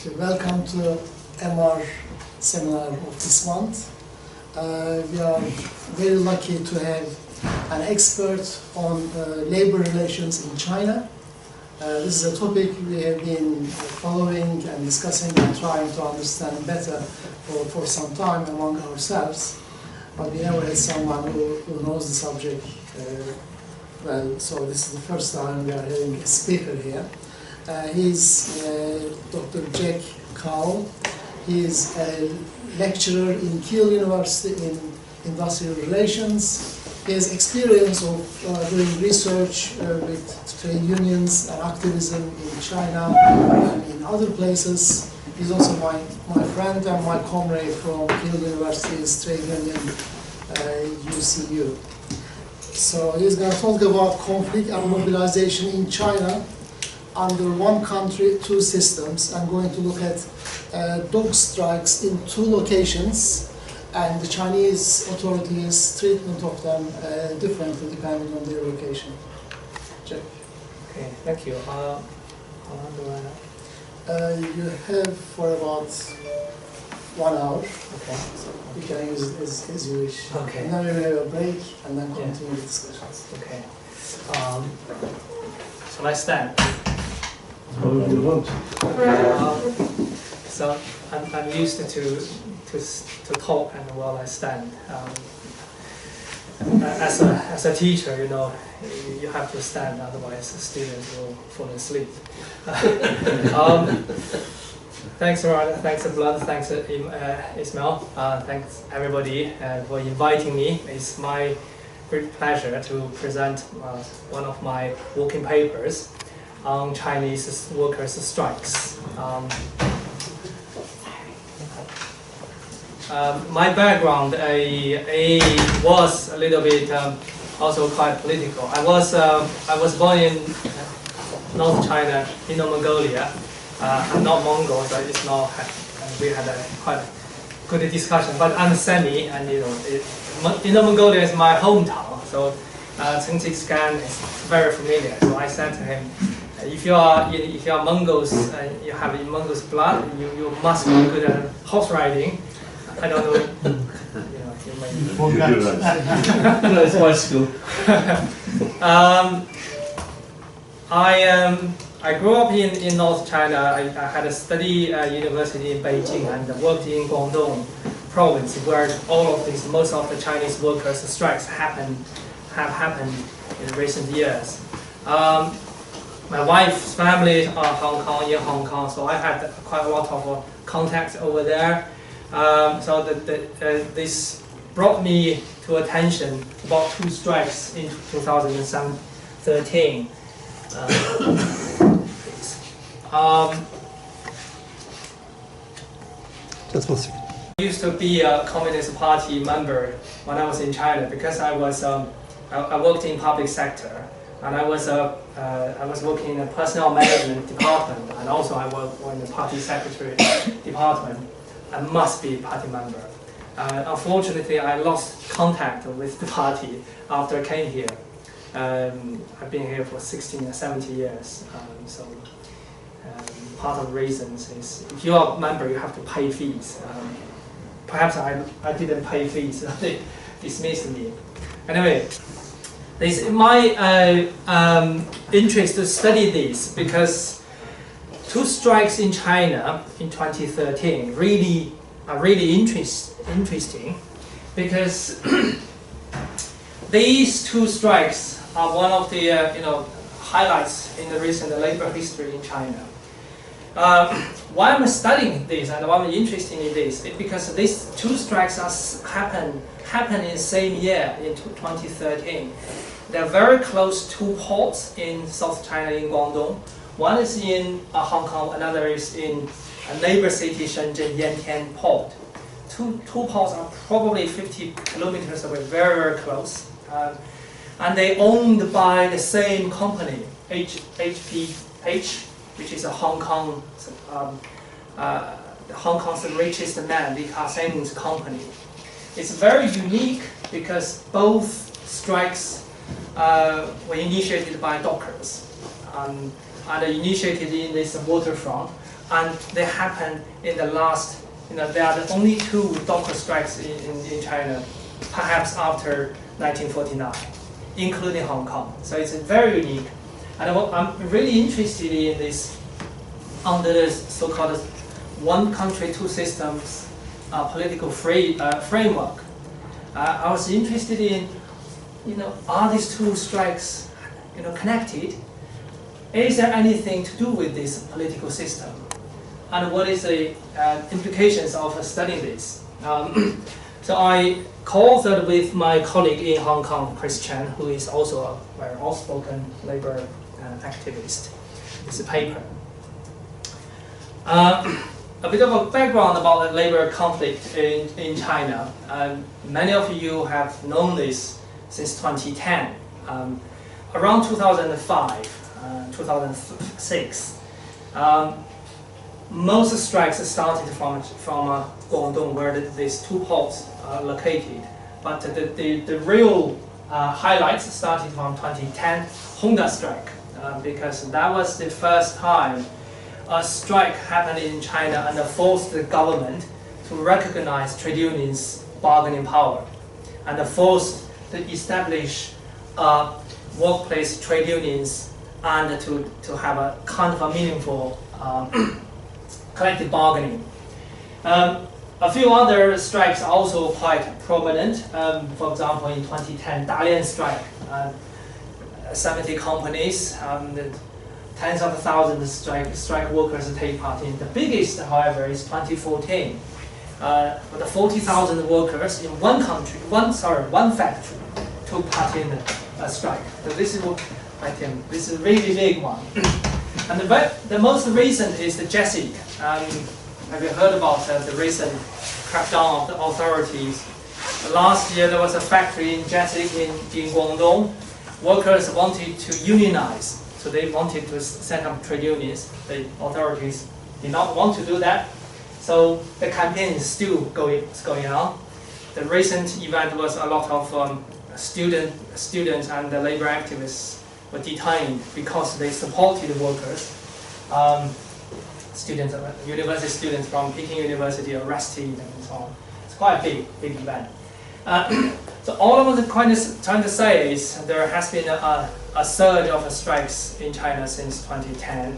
Welcome to EMAR seminar of this month. We are very lucky to have an expert on labor relations in China. This is a topic we have been following and discussing and trying to understand better for some time among ourselves. But we never had someone who knows the subject well, so this is the first time we are having a speaker here. He's Dr. Jack Cowell. He is a lecturer in Kiel University in industrial relations. He has experience of doing research with trade unions and activism in China and in other places. He's also my friend and my comrade from Kiel University's trade union, UCU. So he's going to talk about conflict and mobilization in China under one country, two systems. I'm going to look at dog strikes in two locations and the Chinese authorities' treatment of them differently depending on their location. Jack. Okay, thank you. How long do I have? You have for about 1 hour. Okay. So you can use it as you wish. Okay. And then we will have a break and then continue the discussions. Okay. Shall I stand? However you want. So I'm used to talk and while I stand. As a teacher, you know, you have to stand, otherwise the students will fall asleep. Thanks, Rod. Thanks, Blood. Thanks, Ismail. Thanks, everybody, for inviting me. It's my great pleasure to present one of my working papers on Chinese workers' strikes. My background was a little bit also quite political. I was born in North China, Inner Mongolia. I'm not Mongol, so it's not. We had a quite good discussion. But I'm Semi, and you know, Inner Mongolia is my hometown. So Genghis Khan is very familiar. So I said to him, if you are Mongols, you have Mongols blood, you must be good at horse riding. I don't know. You know, you may. No, it's my school. I grew up in North China. I had a study university in Beijing and worked in Guangdong province, where most of the Chinese workers' strikes have happened in recent years. My wife's family are in Hong Kong, so I had quite a lot of contacts over there. So this brought me to attention about two strikes in 2013. Just 1 second. I used to be a Communist Party member when I was in China because I worked in public sector and I was working in the personnel management department and also I worked in the party secretary department. I must be a party member. Unfortunately, I lost contact with the party after I came here. I've been here for 16 or 17 years, so part of the reasons is if you are a member, you have to pay fees. Perhaps I didn't pay fees, so they dismissed me. Anyway, it's my interest to study this because two strikes in China in 2013 are really interesting because these two strikes are one of the highlights in the recent labor history in China. Why I'm studying this and why I'm interested in this is because these two strikes happened in the same year in 2013. They're very close to ports in South China in Guangdong. One is in Hong Kong, another is in a neighbor city, Shenzhen Yantian port. Two ports are probably 50 kilometers away, very, very close. And they're owned by the same company, HPH, which is a Hong Kong's richest man, Li Ka-shing's company. It's very unique because both strikes were initiated by dockers and initiated in this waterfront. and they happened in the last, there are the only 2 docker strikes in China, perhaps after 1949, including Hong Kong. So it's very unique. And I'm really interested in this, under this so-called one country, 2 systems political framework. I was interested in, are these 2 strikes, connected? Is there anything to do with this political system? And what is the implications of studying this? So I co-authored with my colleague in Hong Kong, Chris Chen, who is also a very outspoken labor activist, this paper. A bit of a background about the labor conflict in China. Many of you have known this since 2010. Around 2005, 2006, most strikes started from Guangdong, where these 2 ports are located. But the real highlights started from 2010 Honda strike, because that was the first time a strike happened in China and forced the government to recognize trade unions' bargaining power, and forced to establish workplace trade unions and to have a kind of a meaningful collective bargaining. A few other strikes are also quite prominent. For example, in 2010, Dalian strike, 70 companies, tens of thousands strike workers take part in. The biggest, however, is 2014. With 40,000 workers in one country, one factory, took part in a strike. So this is what I think. This is a really big one. And the most recent is the JESIC. Have you heard about the recent crackdown of the authorities? Last year there was a factory in JESIC in Guangdong. Workers wanted to unionize, so they wanted to set up trade unions. The authorities did not want to do that, so the campaign is still going on. The recent event was a lot of students and the labor activists were detained because they supported the workers. University students from Peking University arrested and so on. It's quite a big event. So all I was trying to say is there has been a surge of strikes in China since 2010.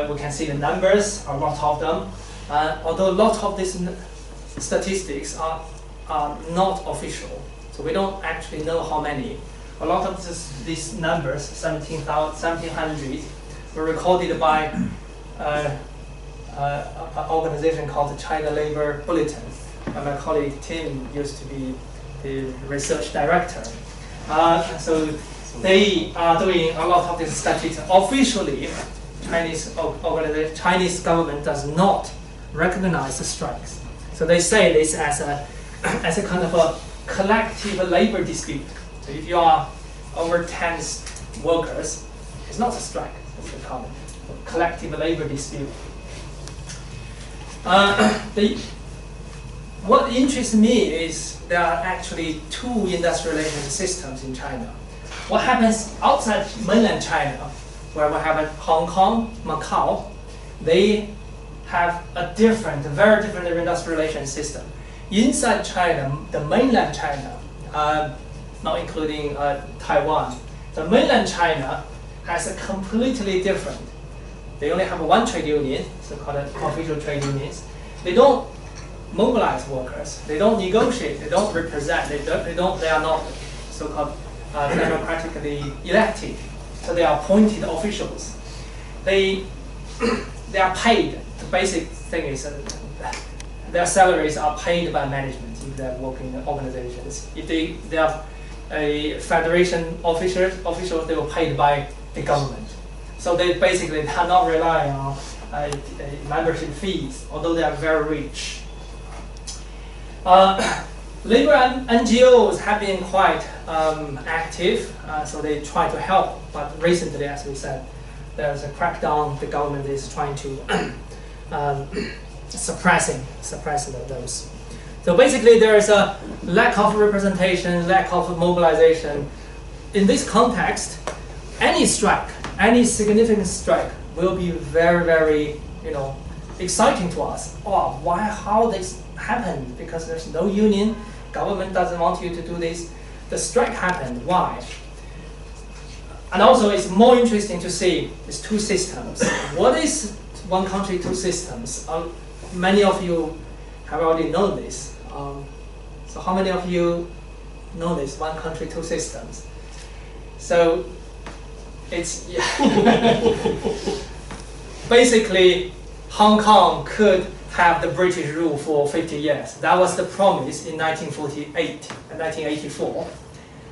We can see the numbers, a lot of them. Although a lot of these statistics are not official, so we don't actually know how many. A lot of these numbers, 1,700, were recorded by an organization called the China Labor Bulletins. And my colleague Tim used to be the research director. So they are doing a lot of this statistics. Officially, Chinese government does not recognize the strikes. So they say this as a kind of a collective labor dispute. So if you are over 10 workers, it's not a strike, it's a common collective labor dispute. What interests me is there are actually 2 industrial relations systems in China. What happens outside mainland China, where we have Hong Kong, Macau, they have a very different industrial relations system. Inside China, the mainland China, not including Taiwan, the mainland China has a completely different. They only have one trade union, so-called official trade unions. They don't mobilize workers. They don't negotiate. They don't represent. They are not so-called democratically elected. So they are appointed officials. They are paid. The basic thing is their salaries are paid by management if they work in organizations. If they are a federation officials, they were paid by the government. So they are not relying on membership fees, although they are very rich. Labor NGOs have been quite active, so they try to help. But recently, as we said, there's a crackdown. The government is trying to suppressing those. So basically, there is a lack of representation, lack of mobilization. In this context, any strike, any significant strike will be very, very, exciting to us. Oh, why? How this happened? Because there's no union. Government doesn't want you to do this. The strike happened. Why? And also, it's more interesting to see these two systems. What is one country, two systems? Many of you have already known this. So how many of you know this? One country, two systems. So it's basically Hong Kong could have the British rule for 50 years. That was the promise in 1948 and 1984.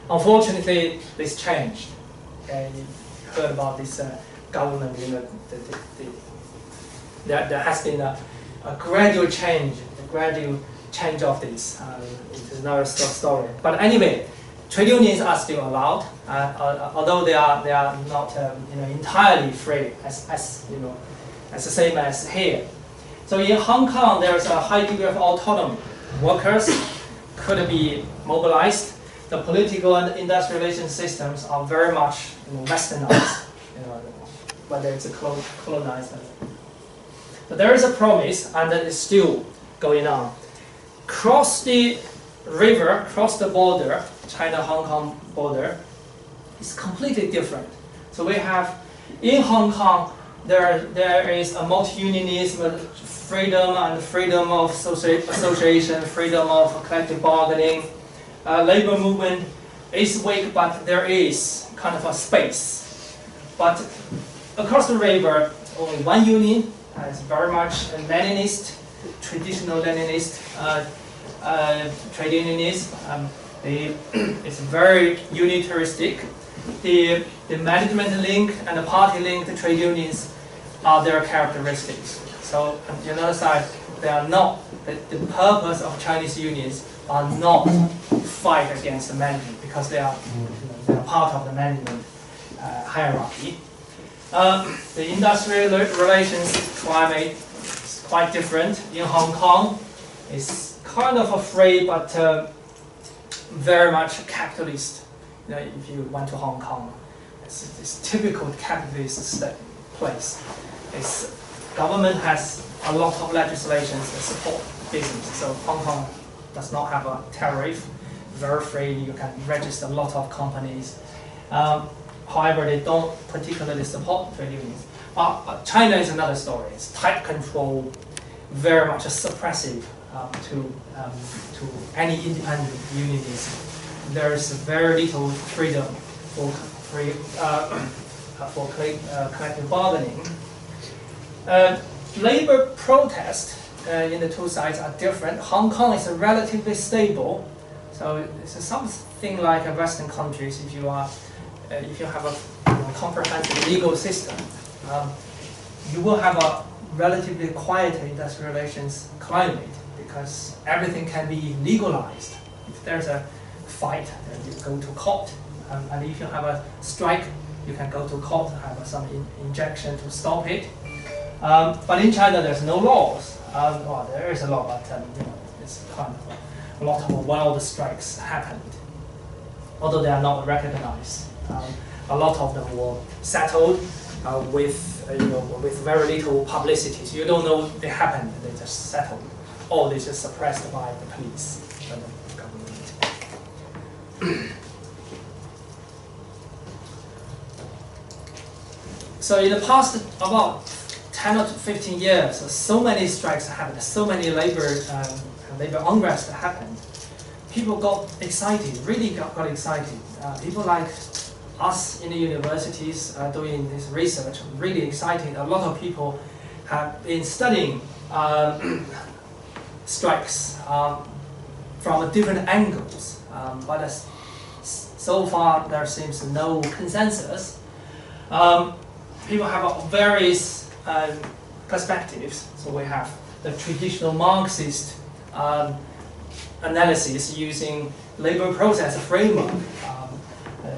Unfortunately, this changed. Okay, you heard about this government, there has been a gradual change of this. It's another story. But anyway, trade unions are still allowed, although they are not entirely free as the same as here. So in Hong Kong, there is a high degree of autonomy. Workers could be mobilized. The political and industrial relations systems are very much westernized, whether it's a colonized. But there is a promise, and that is still going on. Cross the river, cross the border, China-Hong Kong border, is completely different. So we have, in Hong Kong, there is a multi-unionism, freedom of association, freedom of collective bargaining. Labor movement is weak, but there is kind of a space. But across the river, only one union. It's very much a Leninist, traditional Leninist trade unionism. It's very unitaristic. The management link and the party link, the trade unions are their characteristics. So on the other side, they are not, the purpose of Chinese unions are not fight against the management because they are part of the management hierarchy. The industrial relations climate is quite different. In Hong Kong, it's kind of a free but very much capitalist. If you went to Hong Kong, it's typical capitalist place. Government has a lot of legislations that support business. So Hong Kong does not have a tariff, very free. You can register a lot of companies. However, they don't particularly support trade unions. China is another story. It's tight control, very much suppressive to any independent unionism. There is very little freedom for collective bargaining. Labor protest in the two sides are different. Hong Kong is relatively stable, so it's something like Western countries. If you have a comprehensive legal system, you will have a relatively quiet industrial relations climate because everything can be legalized. If there's a fight, you go to court, and if you have a strike, you can go to court, have some injection to stop it. But in China, there's no laws. Well, there is a law, but it's kind of a lot of wild strikes happened, although they are not recognized. A lot of them were settled with very little publicity. So you don't know they happened; they just settled, or they just suppressed by the police and the government. So in the past about 10 or 15 years, so many strikes happened, so many labor unrest happened. People got excited, really got excited. People like us in the universities doing this research, really excited. A lot of people have been studying strikes from different angles, but so far there seems no consensus. People have various perspectives. So we have the traditional Marxist analysis using labor process framework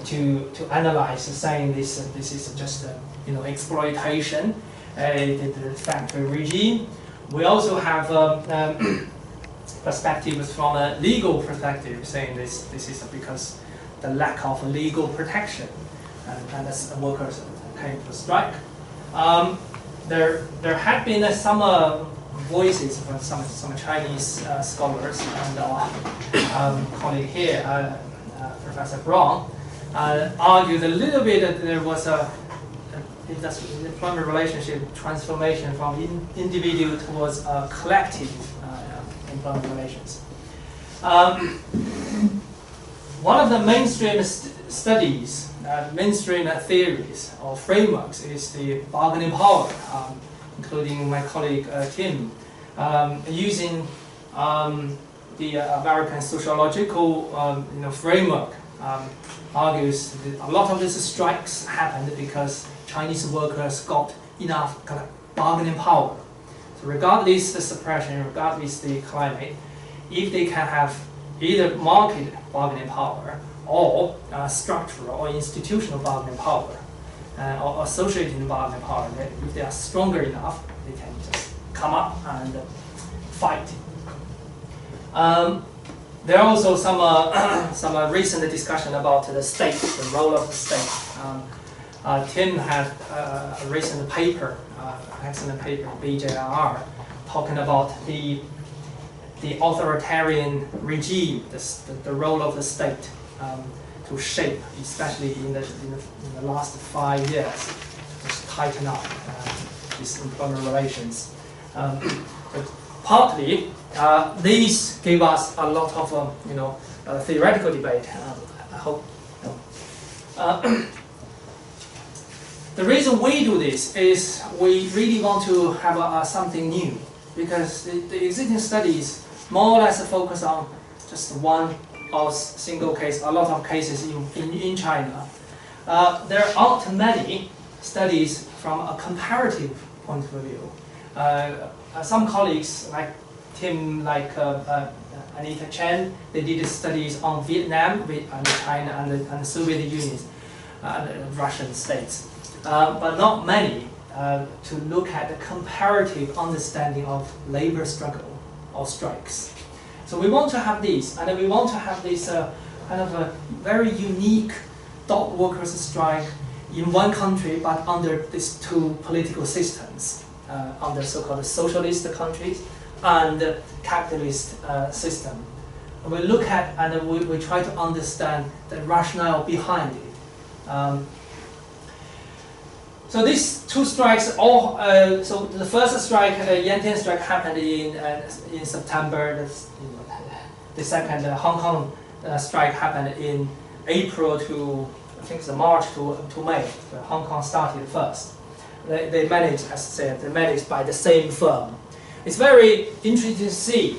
to analyze, saying this is just exploitation, the factory regime. We also have perspectives from a legal perspective, saying this is because the lack of legal protection, and as workers came to strike. there have been some voices from some Chinese scholars and colleague here, Professor Brown, argued a little bit that there was a employment relationship transformation from individual towards collective employment relations. One of the mainstream studies, mainstream theories or frameworks is the bargaining power, including my colleague Tim, using the American sociological framework, argues that a lot of these strikes happened because Chinese workers got enough kind of bargaining power. So regardless the suppression, regardless the climate, if they can have either market bargaining power or structural or institutional bargaining power, or associated bargaining power, if they are stronger enough, they can just come up and fight. There are also some recent discussion about the state, the role of the state. Tim had a recent paper, excellent paper, BJR, talking about the authoritarian regime, the role of the state to shape, especially in the last 5 years, just tighten up these employment relations. But partly, these gave us a lot of theoretical debate. I hope. The reason we do this is we really want to have something new, because the existing studies more or less focus on just one or single case, a lot of cases in China. There aren't many studies from a comparative point of view. Some colleagues like Tim, like Anita Chen, they did studies on Vietnam and China and the Soviet Union, the Russian states. But not many to look at the comparative understanding of labor struggle or strikes. So we want to have these, and we want to have this kind of a very unique dock workers strike in one country, but under these two political systems, under so-called socialist countries and capitalist system. And we look at and we try to understand the rationale behind it. So these two strikes, all so the first strike, Yantian strike, happened in September. The second Hong Kong strike happened in April to, I think it's March to May. But Hong Kong started first. They managed, as I said, they managed by the same firm. It's very interesting to see.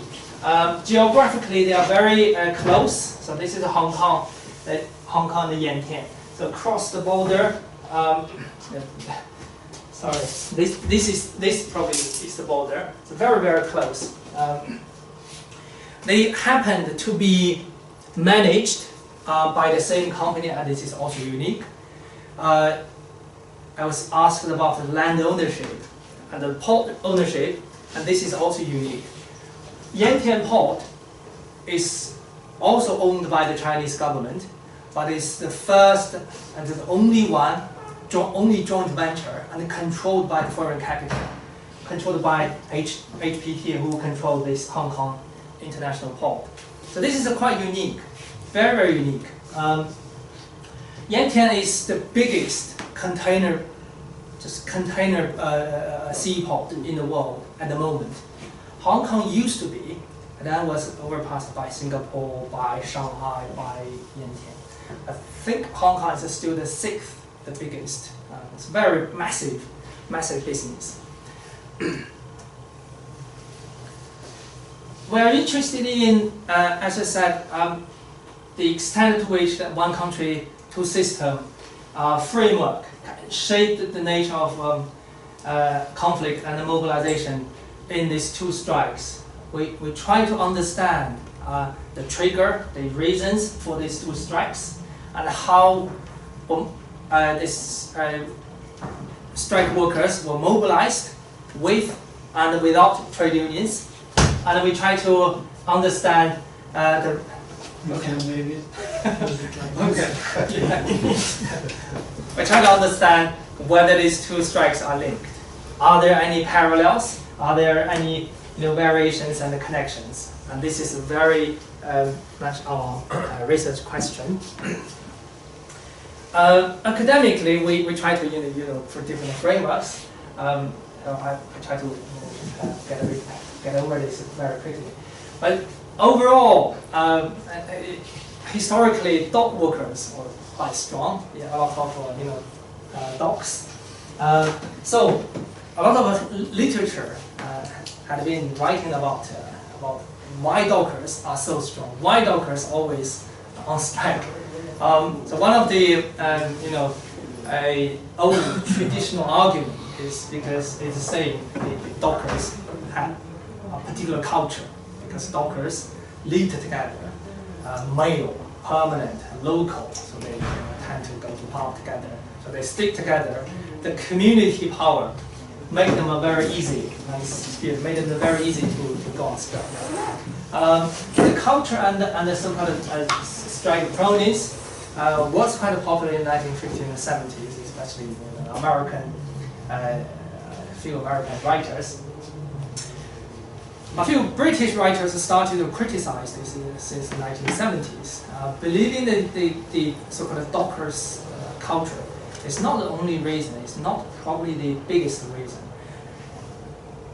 Geographically, they are very close. So this is Hong Kong and Yantian. So across the border. Sorry, this probably is the border. It's very, very close. They happened to be managed by the same company, and this is also unique. I was asked about the land ownership and the port ownership, and this is also unique. Yantian Port is also owned by the Chinese government, but it's the first and the only one, only joint venture and controlled by the foreign capital, controlled by HPT, who control this Hong Kong International Port. So this is quite unique, very, very unique. Yantian is the biggest container seaport in the world at the moment. Hong Kong used to be, and then was overpassed by Singapore, by Shanghai, by Yantian. I think Hong Kong is still the 6th, the biggest. It's very massive business. We are interested in, as I said, the extent to which that one country, two system framework shaped the nature of conflict and mobilization in these two strikes. We try to understand the trigger, the reasons for these two strikes, and how these strike workers were mobilized with and without trade unions. And we try to understand the... Okay, maybe. Okay. We try to understand whether these two strikes are linked. are there any parallels? Are there any variations and connections? And this is a very much our research question. Academically, we try to for different frameworks. I try to get over this very quickly. But overall, historically, dog workers were quite strong. Yeah, a lot of dogs. So a lot of literature had been writing about why dockers are so strong, why dockers always on strike. So one of the a old traditional argument is because it's saying the dockers had a particular culture, because dockers lived together, male, permanent, local, so they tend to go to pub together, so they stick together. The community power made them very easy, made them very easy to go on strike. The culture and the so-called strike proneness was quite popular in the 1950s and 70s, especially few American writers. A few British writers started to criticize this since the 1970s, believing that the so-called dockers culture is not the only reason, it's not probably the biggest reason.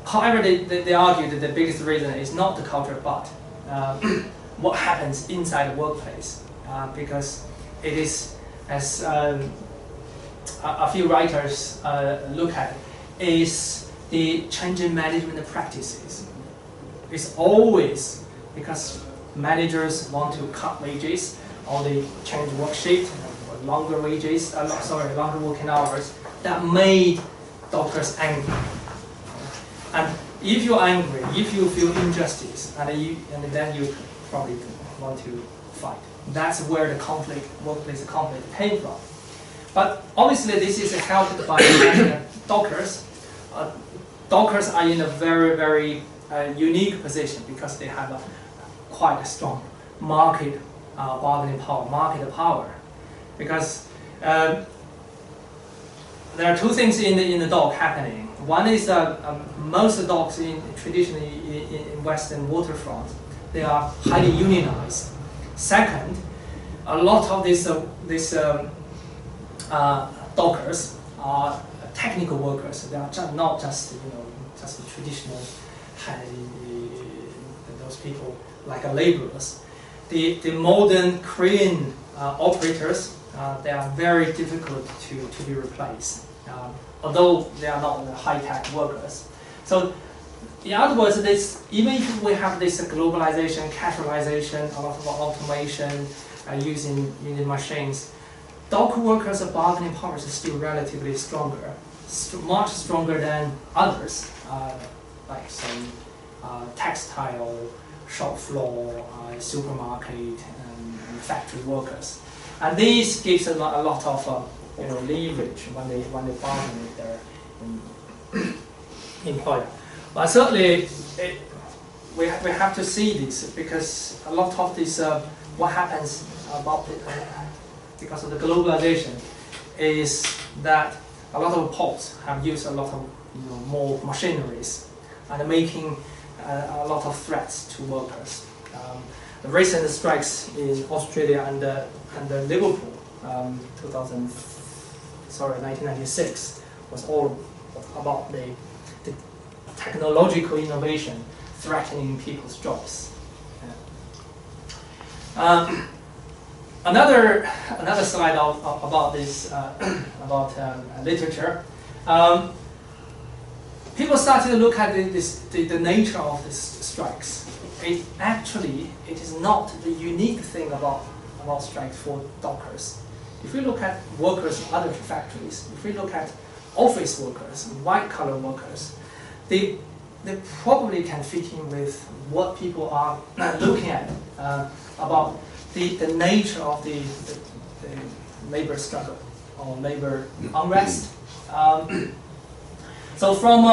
However, they argue that the biggest reason is not the culture, but what happens inside the workplace. Because it is, as a few writers look at, is the changing management practices. It's always because managers want to cut wages, or they change work shift, longer wages, longer working hours, that made dockers angry. And if you're angry, if you feel injustice, and then you probably want to fight. That's where the workplace conflict came from. But obviously, this is helped by dockers. Dockers are in a very, very unique position because they have quite a strong market bargaining power, market power. Because there are two things in the dock happening. One is most docks traditionally in Western waterfront, they are highly unionized. Second, a lot of these dockers are technical workers. They are not just just the traditional those people like laborers. The modern crane operators, they are very difficult to be replaced, although they are not high-tech workers. So, in other words, even if we have this globalization, casualization, a lot of automation, using machines, dock workers' bargaining power is still relatively stronger, much stronger than others, like some textile, shop floor, supermarket, and factory workers. And this gives a lot of leverage when they bargain with their employer. But certainly, we have to see this, because a lot of this, what happens because of the globalization, is that a lot of ports have used a lot of more machineries and making a lot of threats to workers. The recent strikes in Australia and Liverpool, 1996, was all about the technological innovation threatening people's jobs. Another slide about this literature. People started to look at the nature of these strikes. It is not the unique thing about strikes for dockers. If we look at workers in other factories, if we look at office workers, white-collar workers, they probably can fit in with what people are looking at about the nature of the labor struggle or labor unrest. So from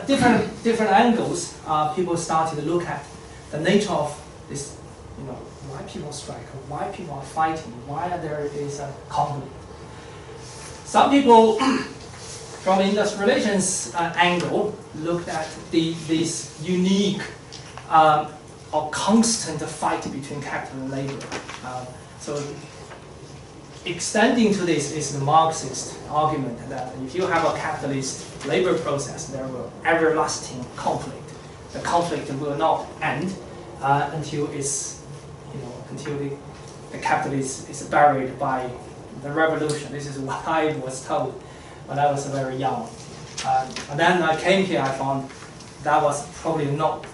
different angles, people started to look at the nature of this, why people strike, why people are fighting, why there is a conflict. Some people from an industrial relations angle, looked at this unique or constant fight between capital and labor. So extending to this is the Marxist argument that if you have a capitalist labor process, there will everlasting conflict. The conflict will not end until it's, until the capitalist is buried by the revolution. This is what I was told when I was very young. And then I came here, I found that was probably not,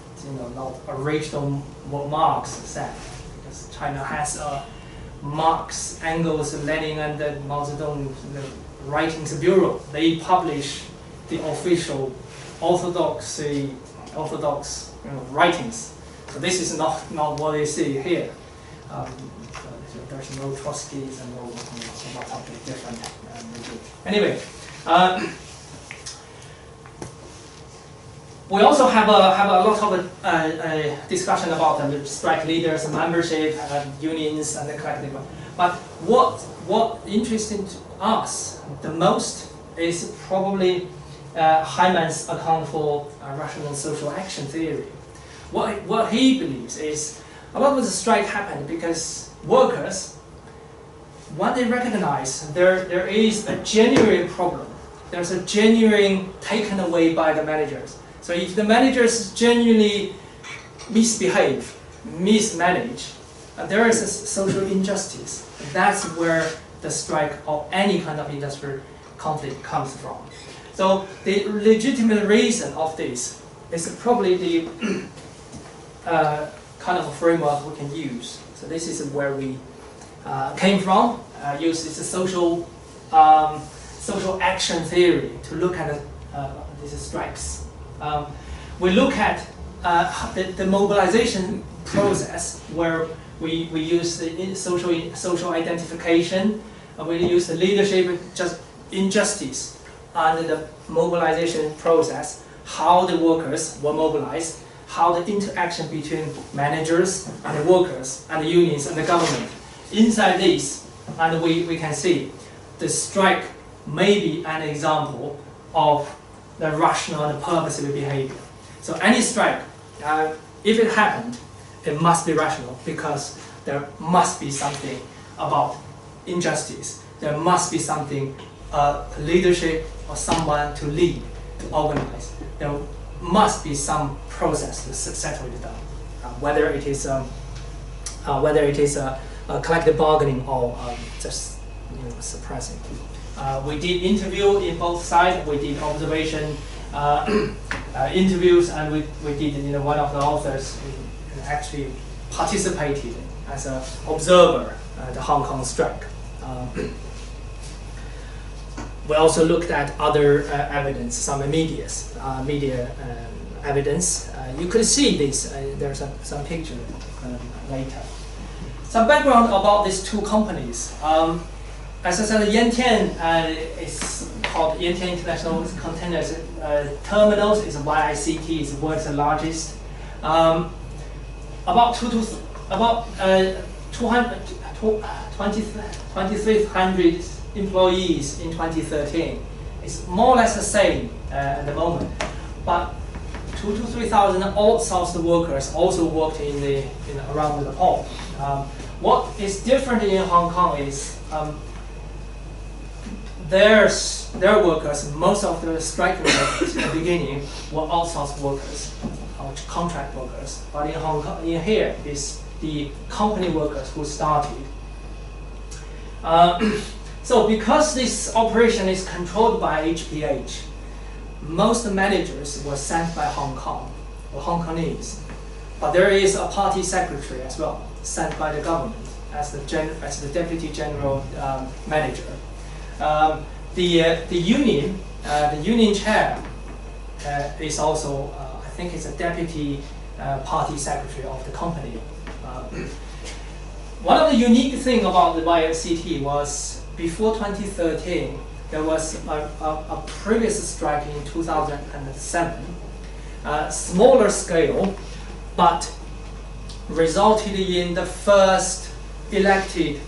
not original what Marx said, because China has Marx, Engels, Lenin, and Mao Zedong writings bureau. They publish the official orthodox writings. So this is not what they see here. There's no Trotskys and no lots of different. Anyway, we also have a lot of discussion about the strike leaders, membership, unions, and the collective. But what interesting to us the most is probably Hyman's account for rational social action theory. What he believes is a lot of the strike happened because workers, when they recognize there is a genuine problem, there's a genuine taken away by the managers. So if the managers genuinely misbehave, mismanage, there is a social injustice. That's where the strike or any kind of industrial conflict comes from. So the legitimate reason of this is probably the kind of a framework we can use. So this is where we came from. Use this social action theory to look at these strikes. We look at the mobilization process where we use the social identification, we use the leadership injustice, and the mobilization process, how the workers were mobilized, how the interaction between managers and the workers and the unions and the government. Inside this, and we can see the strike may be an example of the rational and purposeful behavior. So any strike, if it happened, it must be rational because there must be something about injustice. There must be something, leadership or someone to lead, to organize. There must be some process to settle it down, whether it is collective bargaining or just suppressing. We did interview in both sides. We did observation interviews, and we did. One of the authors actually participated as an observer at the Hong Kong strike. We also looked at other evidence, some media evidence. You could see this. There's some picture later. Some background about these two companies. As I said, Yantian is called Yantian International Containers Terminals. Is YICT. Is the world's largest. About 2,300 employees in 2013. It's more or less the same at the moment, but 2,000 to 3,000 outsourced workers also worked around the port. What is different in Hong Kong is their workers, most of the strike workers at the beginning were outsourced workers, or contract workers. But in Hong Kong, here is the company workers who started. So because this operation is controlled by HPH, most managers were sent by Hong Kong, or Hong Kongese. But there is a party secretary as well, sent by the government as the deputy general manager. The union chair is also, I think, it's a deputy party secretary of the company. One of the unique things about the YICT was before 2013, there was a previous strike in 2007, smaller scale, but resulted in the first elected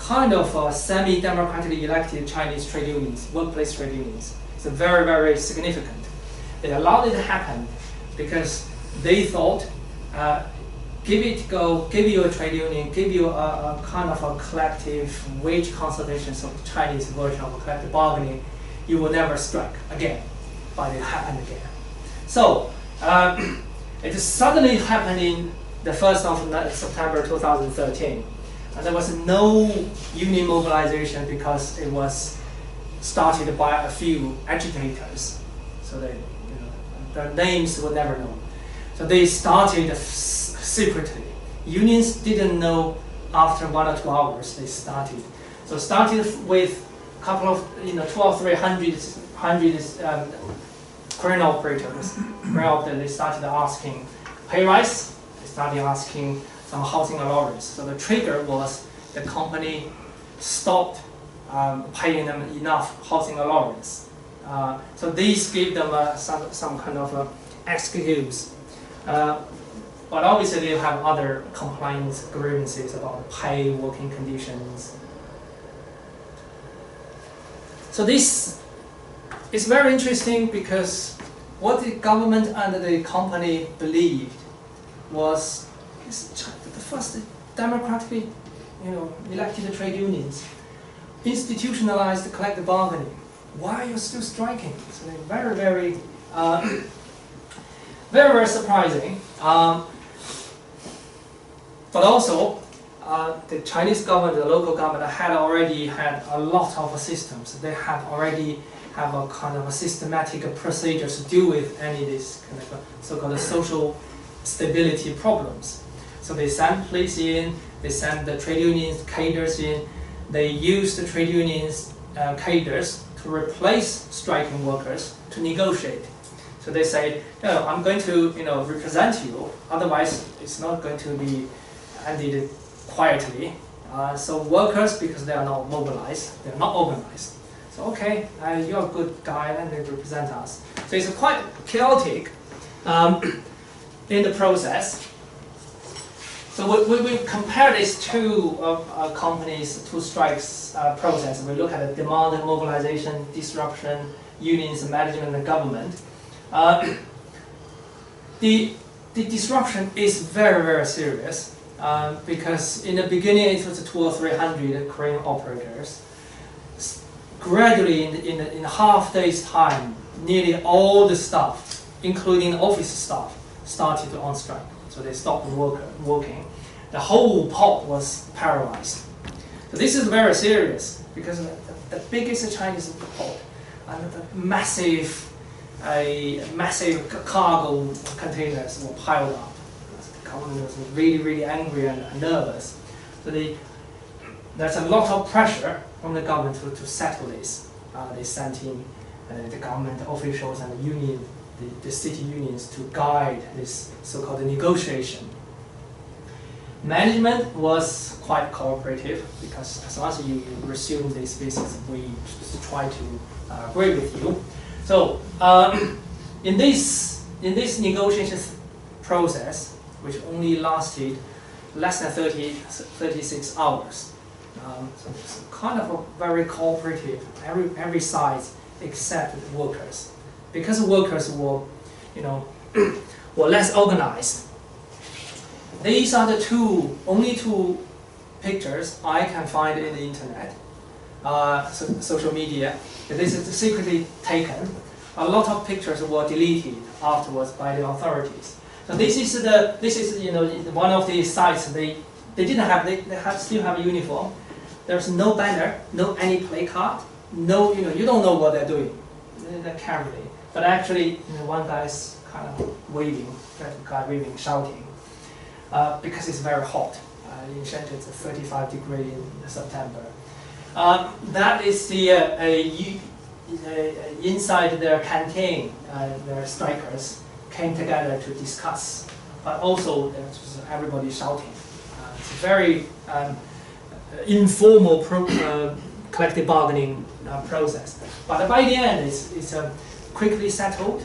kind of semi-democratically elected Chinese trade unions, workplace trade unions. It's very, very significant. They allowed it to happen because they thought, give you a trade union, give you a kind of a collective wage consultation, so the Chinese version of a collective bargaining, you will never strike again. But it happened again. So it suddenly happened in the 1st of September 2013. And there was no union mobilization because it was started by a few agitators. So their names were never known. So they started secretly. Unions didn't know after 1 or 2 hours they started. So started with a couple of, 2 or 300 crane operators. They started asking pay rise. They started asking some housing allowance. So the trigger was the company stopped paying them enough housing allowance. So these gave them some kind of excuse. But obviously they have other complaints, grievances about pay, working conditions. So this is very interesting because what the government and the company believed was the first democratically, elected trade unions institutionalized collective bargaining. Why are you still striking? So very, very, very, very surprising. But also, the Chinese government, the local government, had already had a lot of systems. They had already have a kind of a systematic procedures to deal with any of these kind of so-called social stability problems. So they sent police in, they sent the trade unions cadres in, they used the trade unions cadres to replace striking workers to negotiate. So they say, no, I'm going to represent you, otherwise it's not going to be ended quietly. So workers, because they are not mobilized, they are not organized. So okay, you're a good guy and they represent us. So it's quite chaotic in the process. So we compare these two companies, two strikes process. We look at the demand and mobilization, disruption, unions, management, and government. The disruption is very, very serious because in the beginning it was 200 or 300 crane operators. Gradually, in half day's time, nearly all the staff, including office staff, started on strike. So they stopped working. The whole port was paralyzed. So this is very serious because the biggest Chinese port and the massive cargo containers were piled up. The government was really, really angry and nervous. So there's a lot of pressure from the government to settle this. They sent in the government officials and the union, the city unions to guide this so-called negotiation. Management was quite cooperative because as long as you resume this business, we try to agree with you. So in this negotiation process, which only lasted less than 36 hours, so it's kind of a very cooperative, every side except the workers. Because the workers were, were less organized. These are the only two pictures I can find in the internet, social media. This is secretly taken. A lot of pictures were deleted afterwards by the authorities. So this is one of the sites they still have a uniform. There's no banner, no any placard, no you don't know what they're doing. They're carefully. But actually, one guy's kind of waving, shouting, because it's very hot. In Shenzhen, it's 35 degrees in September. That is the inside their canteen. Their strikers came together to discuss, but also there's everybody shouting. It's a very informal collective bargaining process. But by the end, it's quickly settled.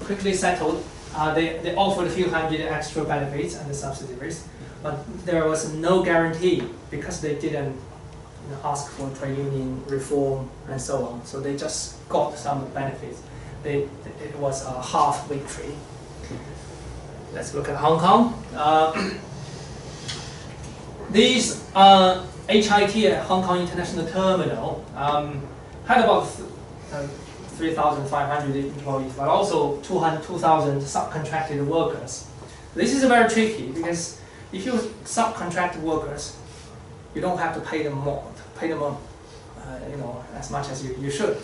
Quickly settled. They offered a few hundred extra benefits and subsidies. but there was no guarantee because they didn't ask for trade union reform and so on. So they just got some benefits. It was a half victory. Let's look at Hong Kong. These HIT at Hong Kong International Terminal had about 3,500 employees, but also 2,000 subcontracted workers. This is very tricky because if you subcontract workers, you don't have to pay them more, as much as you should.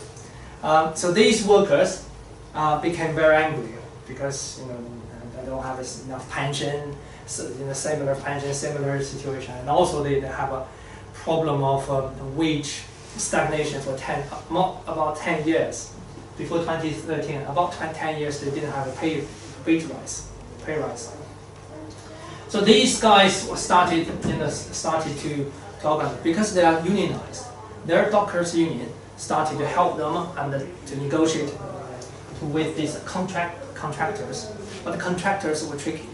So these workers became very angry because they don't have enough pension, so, similar pension, similar situation, and also they have a problem of wage stagnation for about 10 years. Before 2013, about 10 years they didn't have a pay rise. So these guys started to organize because they are unionized. Their dockers union started to help them and to negotiate with these contractors. But the contractors were tricky.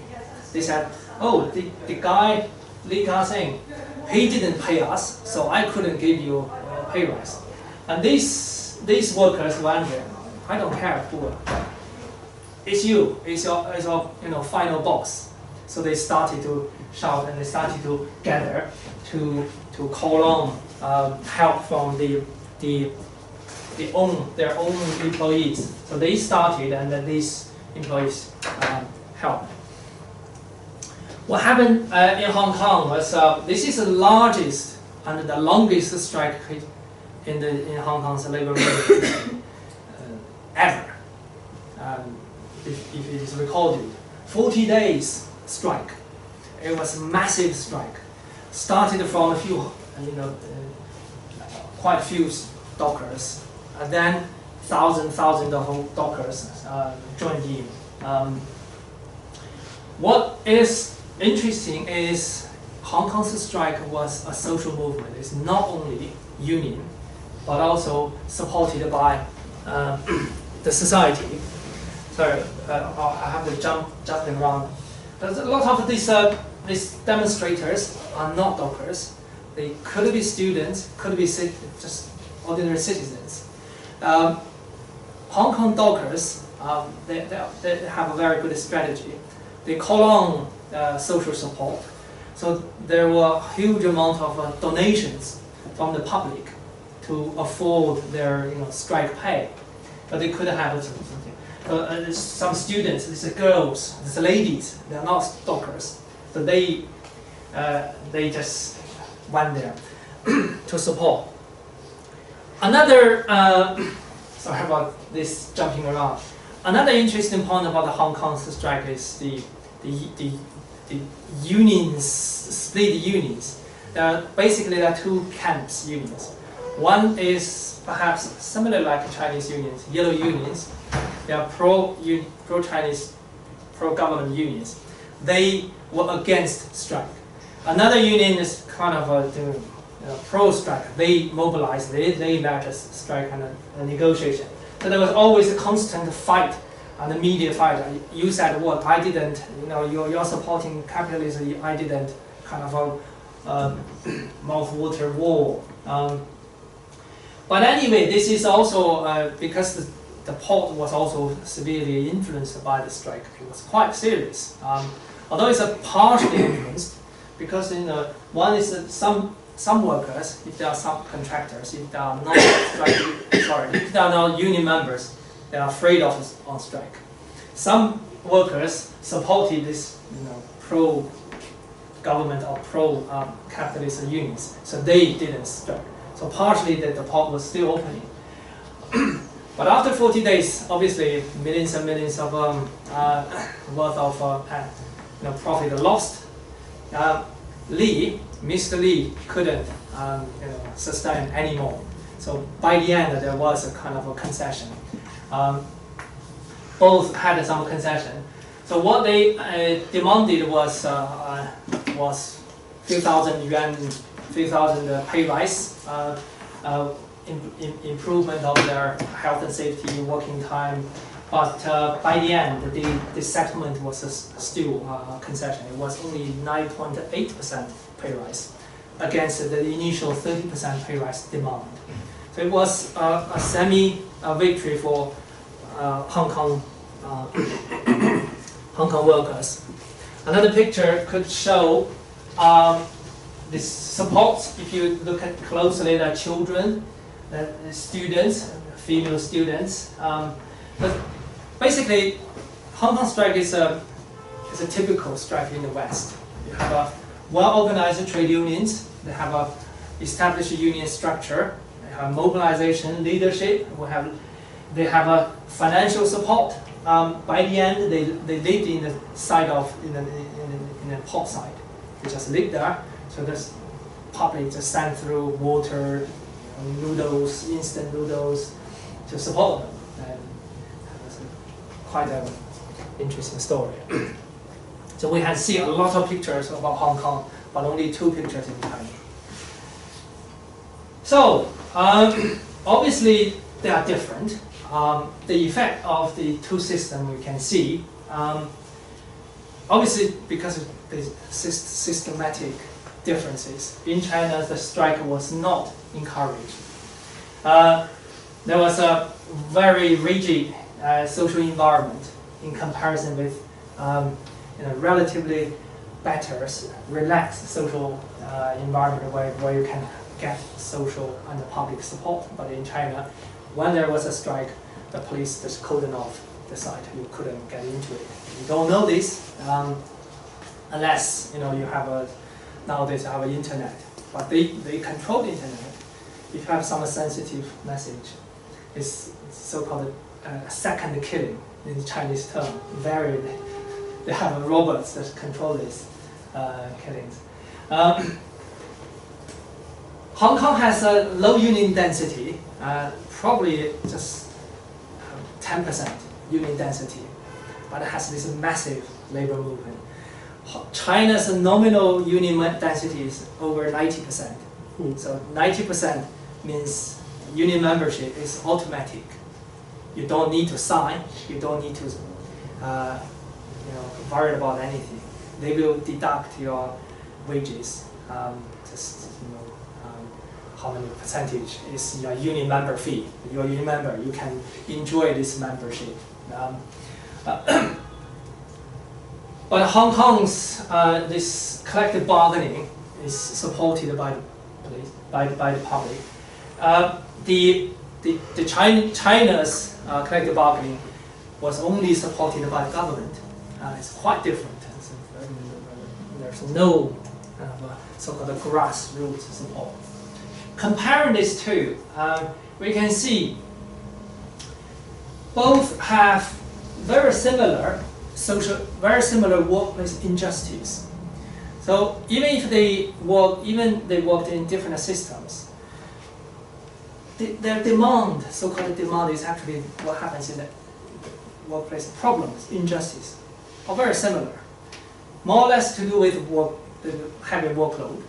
They said, "Oh, the guy Li Ka-sing, he didn't pay us, so I couldn't give you a pay rise." And these workers were angry. "I don't care who. It's you. It's your final boss." So they started to shout and they started to gather to call on help from their own employees. So they started, and then these employees helped. What happened in Hong Kong was this is the largest and the longest strike in Hong Kong's labor movement ever. If it is recorded, 40 days strike. It was a massive strike. Started from quite a few dockers, and then thousands of dockers joined in. What is interesting is Hong Kong's strike was a social movement. It's not only union, but also supported by the society. Sorry, I have to jumping around. There's a lot of these demonstrators are not dockers. They could be students, could be just ordinary citizens. Hong Kong dockers, they have a very good strategy. They call on social support. So there were a huge amount of donations from the public to afford their strike pay, but they couldn't have something. Some students, these girls, these ladies, they are not dockers, so they just went there to support. Another, sorry about this jumping around. Another interesting point about the Hong Kong strike is the unions, split unions. Basically, there are two camps unions. One is perhaps similar like Chinese unions, yellow unions. They are pro-Chinese, pro-government unions. They were against strike. Another union is kind of pro-strike. They mobilized, they led a strike and a negotiation. So there was always a constant fight and a media fight. You said what, I didn't, you're supporting capitalism, I didn't, kind of a mouth-water war. But anyway, this is also because the port was also severely influenced by the strike. It was quite serious. Although it's a partially influenced, because one is that some workers, if they are subcontractors, if they are not if they are not union members, they are afraid of on strike. Some workers supported this, pro-government or pro-capitalist unions, so they didn't strike. So partially the port was still opening. But after 40 days, obviously millions and millions of worth of profit lost. Mr. Li couldn't sustain anymore. So by the end, there was a kind of a concession. Both had some concession. So what they demanded was few thousand yuan, few thousand pay rise, improvement of their health and safety, working time, But by the end, the settlement was still a concession. It was only 9.8% pay rise against the initial 30% pay rise demand. So it was a semi-victory for Hong Kong workers. Another picture could show this support. If you look at closely, the children, the students, female students. But basically, Hong Kong strike is a typical strike in the West. You have a well-organized trade unions. They have a established union structure. They have mobilization, leadership. They have a financial support. By the end, they lived in the side of in the port side. They just lived there. So this public just sent through water, noodles, instant noodles to support them. And that's quite an interesting story. So we have seen a lot of pictures about Hong Kong, but only 2 pictures in China. So obviously they are different. The effect of the 2 systems we can see. Obviously, because of the systematic differences, in China the strike was not encouraged. There was a very rigid social environment in comparison with relatively better, relaxed social environment where you can get social and public support. But in China, when there was a strike, the police just cordoned off the site. You couldn't get into it. You don't know this unless you have nowadays you have an internet. But they control the internet. If you have some sensitive message, it's so-called second killing in the Chinese term. They have robots that control these killings. Hong Kong has a low union density, probably just 10% union density, but it has this massive labor movement. China's nominal union density is over 90%. So 90% means union membership is automatic. You don't need to sign. You don't need to, worry about anything. They will deduct your wages. How many percentage is your union member fee? You're a union member. You can enjoy this membership. But Hong Kong's this collective bargaining is supported by the police, by the public. China's collective bargaining was only supported by the government. It's quite different. There's no so-called grassroots support. Comparing these two, we can see both have very similar workplace injustice. So even if they worked in different systems, their demand, so-called demand, is actually what happens in the workplace problems, injustice, are very similar. More or less to do with the heavy workload,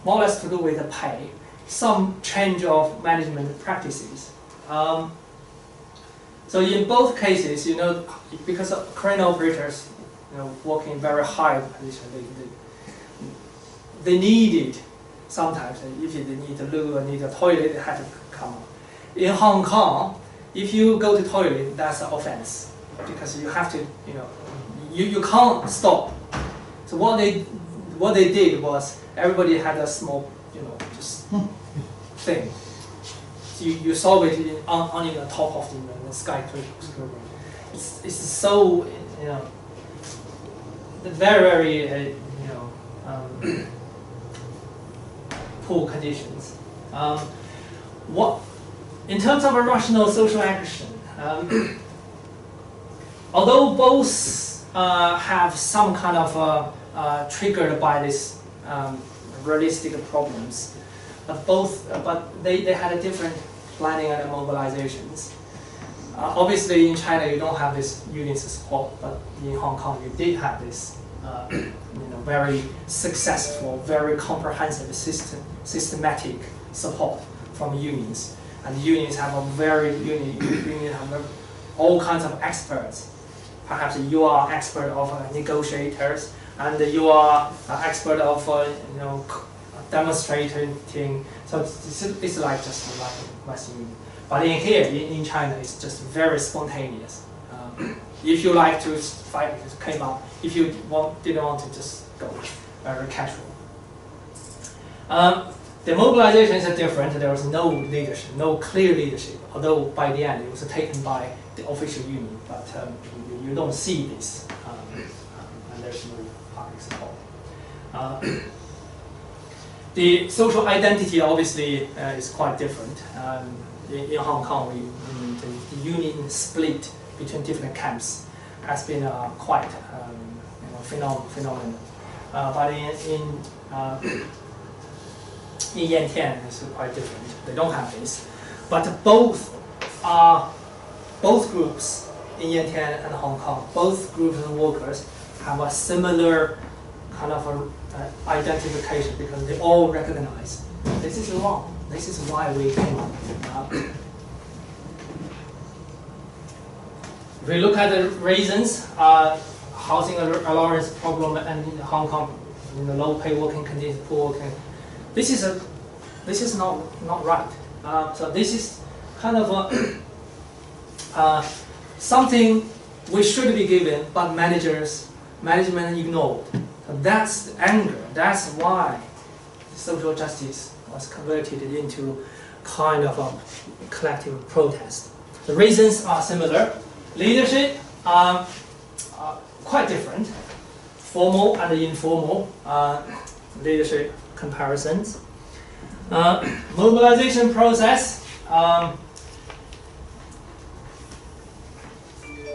more or less to do with the pay, some change of management practices. So in both cases, because crane operators, working very high position, they needed sometimes, if they need a loo or need a toilet, they had to come up. In Hong Kong, if you go to toilet, that's an offense because you have to, you can't stop. So what they did was everybody had a small, just thing. So you saw it on the top of the skyscraper. It's so very poor conditions. In terms of a rational social action, although both have some kind of triggered by this realistic problems, but they had a different planning and mobilizations. Obviously, in China you don't have this union support, but in Hong Kong you did have this, very successful, very comprehensive systematic support from unions, and unions have a all kinds of experts. Perhaps you are expert of negotiators, and you are expert of demonstrating. So it's like just like Western Union. But in here, in China, it's just very spontaneous. If you like to fight, it came up. If you didn't want to, just go. Very casual. The mobilization is different. There was no leadership, no clear leadership. Although by the end it was taken by the official union, but you don't see this, and there's no public support. The social identity obviously is quite different. In Hong Kong, the union split between different camps has been quite phenomenal. But in Yantian, it's quite different. They don't have this, but both groups in Yantian and Hong Kong, both groups of workers have a similar kind of identification because they all recognize this is wrong. This is why we came up. If we look at the reasons, housing allowance problem and in Hong Kong, low pay working conditions, poor working. This is not right. So this is kind of something we should be given, but management ignored. So that's the anger. That's why social justice was converted into kind of a collective protest. The reasons are similar. Leadership are quite different. Formal and informal leadership comparisons. Mobilization process are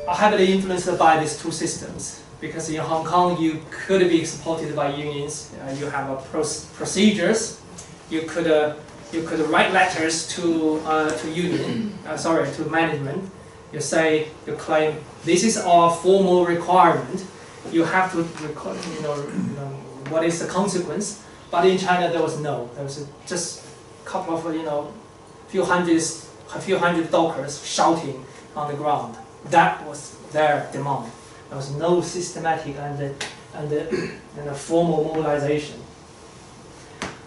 heavily influenced by these two systems, because in Hong Kong you could be supported by unions. You have procedures. You could write letters to management. You claim this is our formal requirement. You have to record, what is the consequence. But in China there was just a couple of few hundred dockers shouting on the ground. That was their demand. There was no systematic and formal mobilization.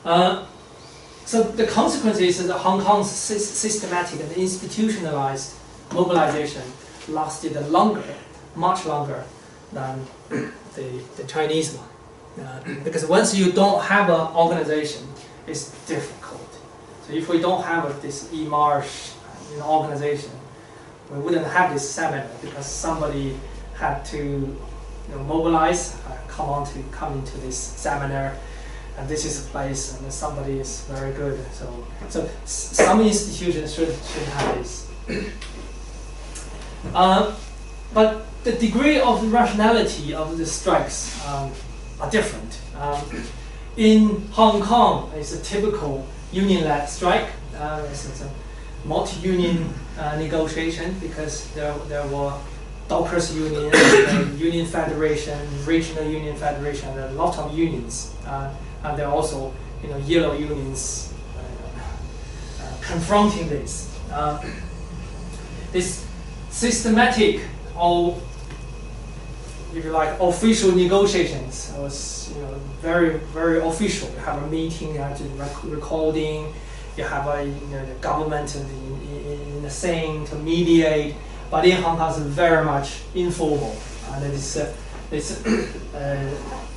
So the consequence is that Hong Kong's systematic and institutionalized mobilization lasted much longer than the Chinese one. Because once you don't have an organization, it's difficult. So if we don't have this EMAR organization, we wouldn't have this seminar, because somebody had to mobilize, come into this seminar, and this is a place, and somebody is very good. So some institutions should have this. But the degree of the rationality of the strikes are different. In Hong Kong, it's a typical union-led strike. It's a multi-union negotiation, because there were dockers union, union federation, regional union federation, and a lot of unions, and there are also yellow unions confronting this. This systematic, or if you like, official negotiations was very, very official. You have a meeting, you have to recording, you have the government in the saying to mediate. But in Hong Kong, it's very much informal, and this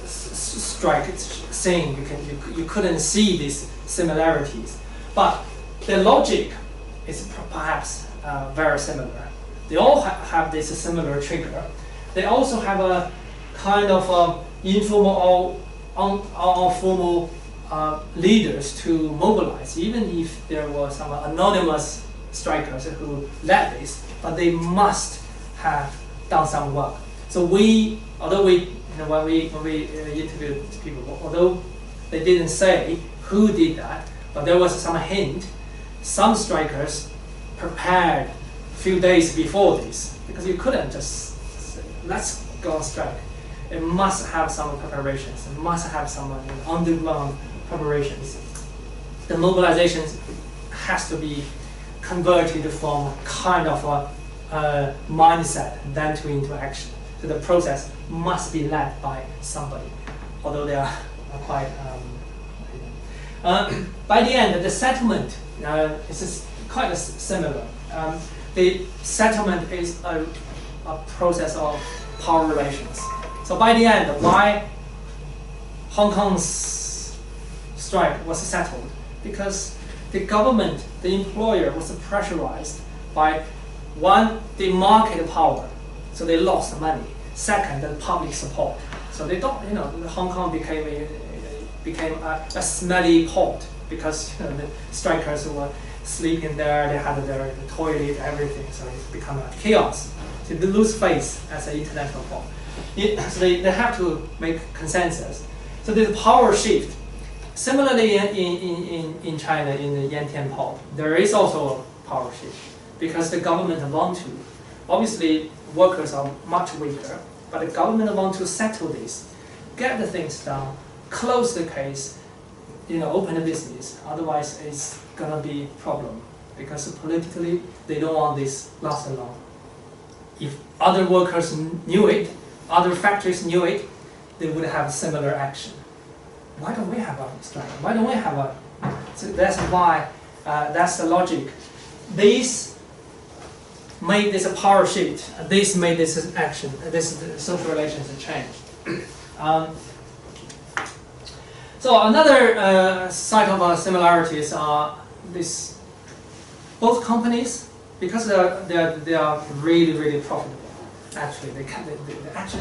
strike saying you couldn't see these similarities, but the logic is perhaps very similar. They all have this similar trigger. They also have a kind of informal or formal leaders to mobilize, even if there were some anonymous strikers who led this, but they must have done some work. So although when we interviewed people, although they didn't say who did that, but there was some hint. Some strikers prepared a few days before this, because you couldn't just say, let's go on strike. It must have some preparations. It must have some underground preparations. The mobilization has to be converted from kind of mindset than to into action. So the process must be led by somebody, although they are quite. By the end, the settlement is quite similar. The settlement is a process of power relations. So by the end, why Hong Kong's strike was settled? Because the government, the employer, was pressurized by one, the market power, so they lost money. Second, the public support. So they don't, Hong Kong became a smelly pot because the strikers were sleeping there. They had their toilet, everything. So it's become a chaos. So they lose face as an international port. So they have to make consensus. So there's a power shift. Similarly, in China, in the Yantian port, there is also a power shift because the government want to. Obviously, workers are much weaker, but the government want to settle this, get the things done, close the case, open the business. Otherwise, it's gonna be a problem because politically they don't want this last long. If other workers knew it, other factories knew it, they would have similar action. Why don't we have a strike? Why don't we have a? So that's why. That's the logic. This made this a power shift. This made this action. This social relations change. So another side of similarities are this. Both companies, because they are really profitable. Actually,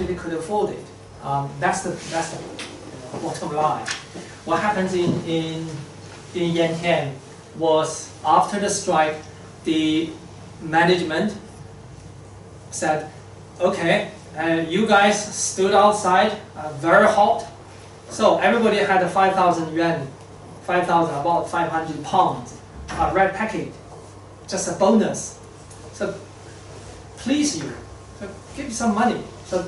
they could afford it. That's the bottom line. What happens in Yantian was after the strike, the management said, okay, you guys stood outside, very hot, so everybody had a 5,000 yuan, about 500 pounds, a red packet, just a bonus. So please you, so give you some money. So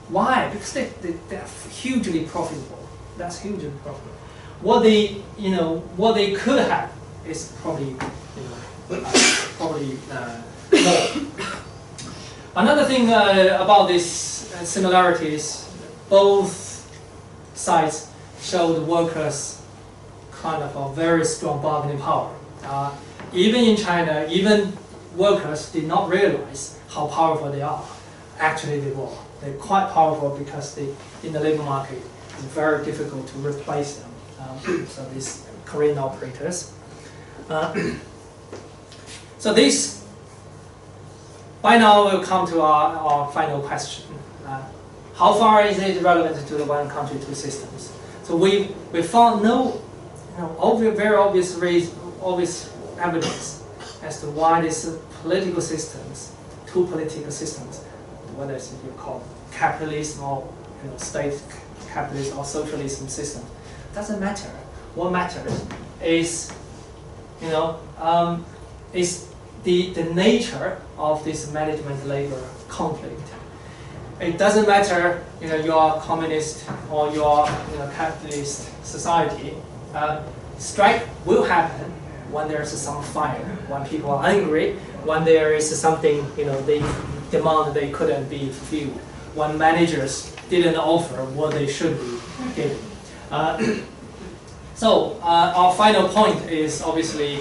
why? Because they're hugely profitable. That's hugely profitable. What they could have is probably more. Another thing about these similarities, both sides show the workers kind of a very strong bargaining power. Even in China, even workers did not realize how powerful they are. Actually, they were. They're quite powerful because in the labor market, it's very difficult to replace them. So these Korean operators. So this, by now we'll come to our final question. How far is it relevant to the one country, two systems? So we found no very obvious evidence as to why these political systems, two political systems, whether it's you call capitalism or state capitalism or socialism system, doesn't matter. What matters is is the nature of this management-labor conflict. It doesn't matter you're communist or you're capitalist society. Strike will happen when there's some fire, when people are angry, when there is something they demand they couldn't be fulfilled, when managers didn't offer what they should be giving. So our final point is obviously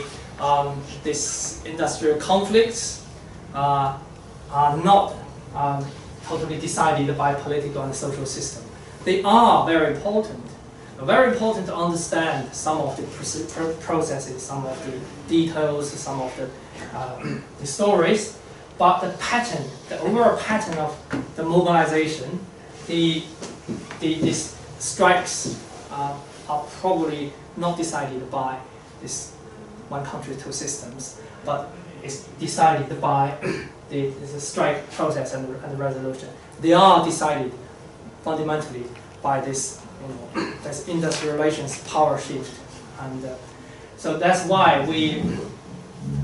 these industrial conflicts are not totally decided by political and social system. They are very important. Very important to understand some of the processes, some of the details, some of the stories. But the pattern, the overall pattern of the mobilization, these strikes are probably not decided by this one country, two systems, but it's decided by the strike process and the resolution. They are decided fundamentally by this, this industrial relations power shift, and so that's why we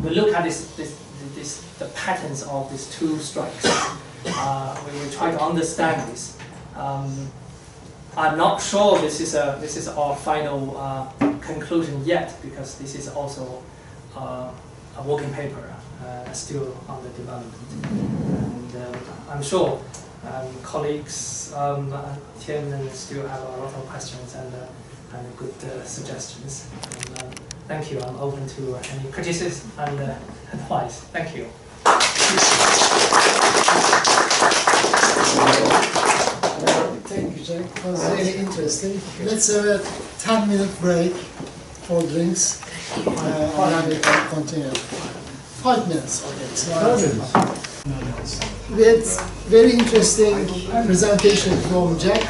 look at the patterns of these two strikes. We try to understand this. I'm not sure this is our final conclusion yet, because this is also a working paper. still under development. And I'm sure colleagues, Tim, still have a lot of questions and good suggestions. And, thank you. I'm open to any criticism and advice. Thank you. Thank you, Jack. It was really interesting. Let's have a 10-minute break for drinks, and then we can continue. 5 minutes. Okay. So we had very interesting presentation from Jack,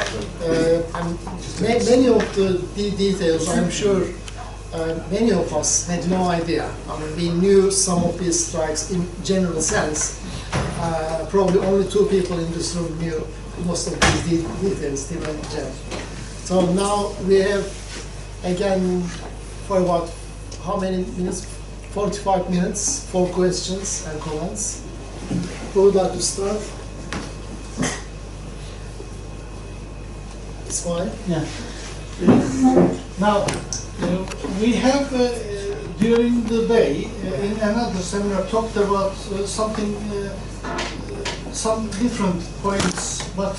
and many of the details, I'm sure many of us had no idea. I mean, we knew some of these strikes in general sense. Probably only 2 people in this room knew most of these details, Tim and Jack. So now we have, again, for about how many minutes? 45 minutes for questions and comments. Who would like to start? It's fine. Yeah. Now, we have during the day in another seminar talked about something, some different points, but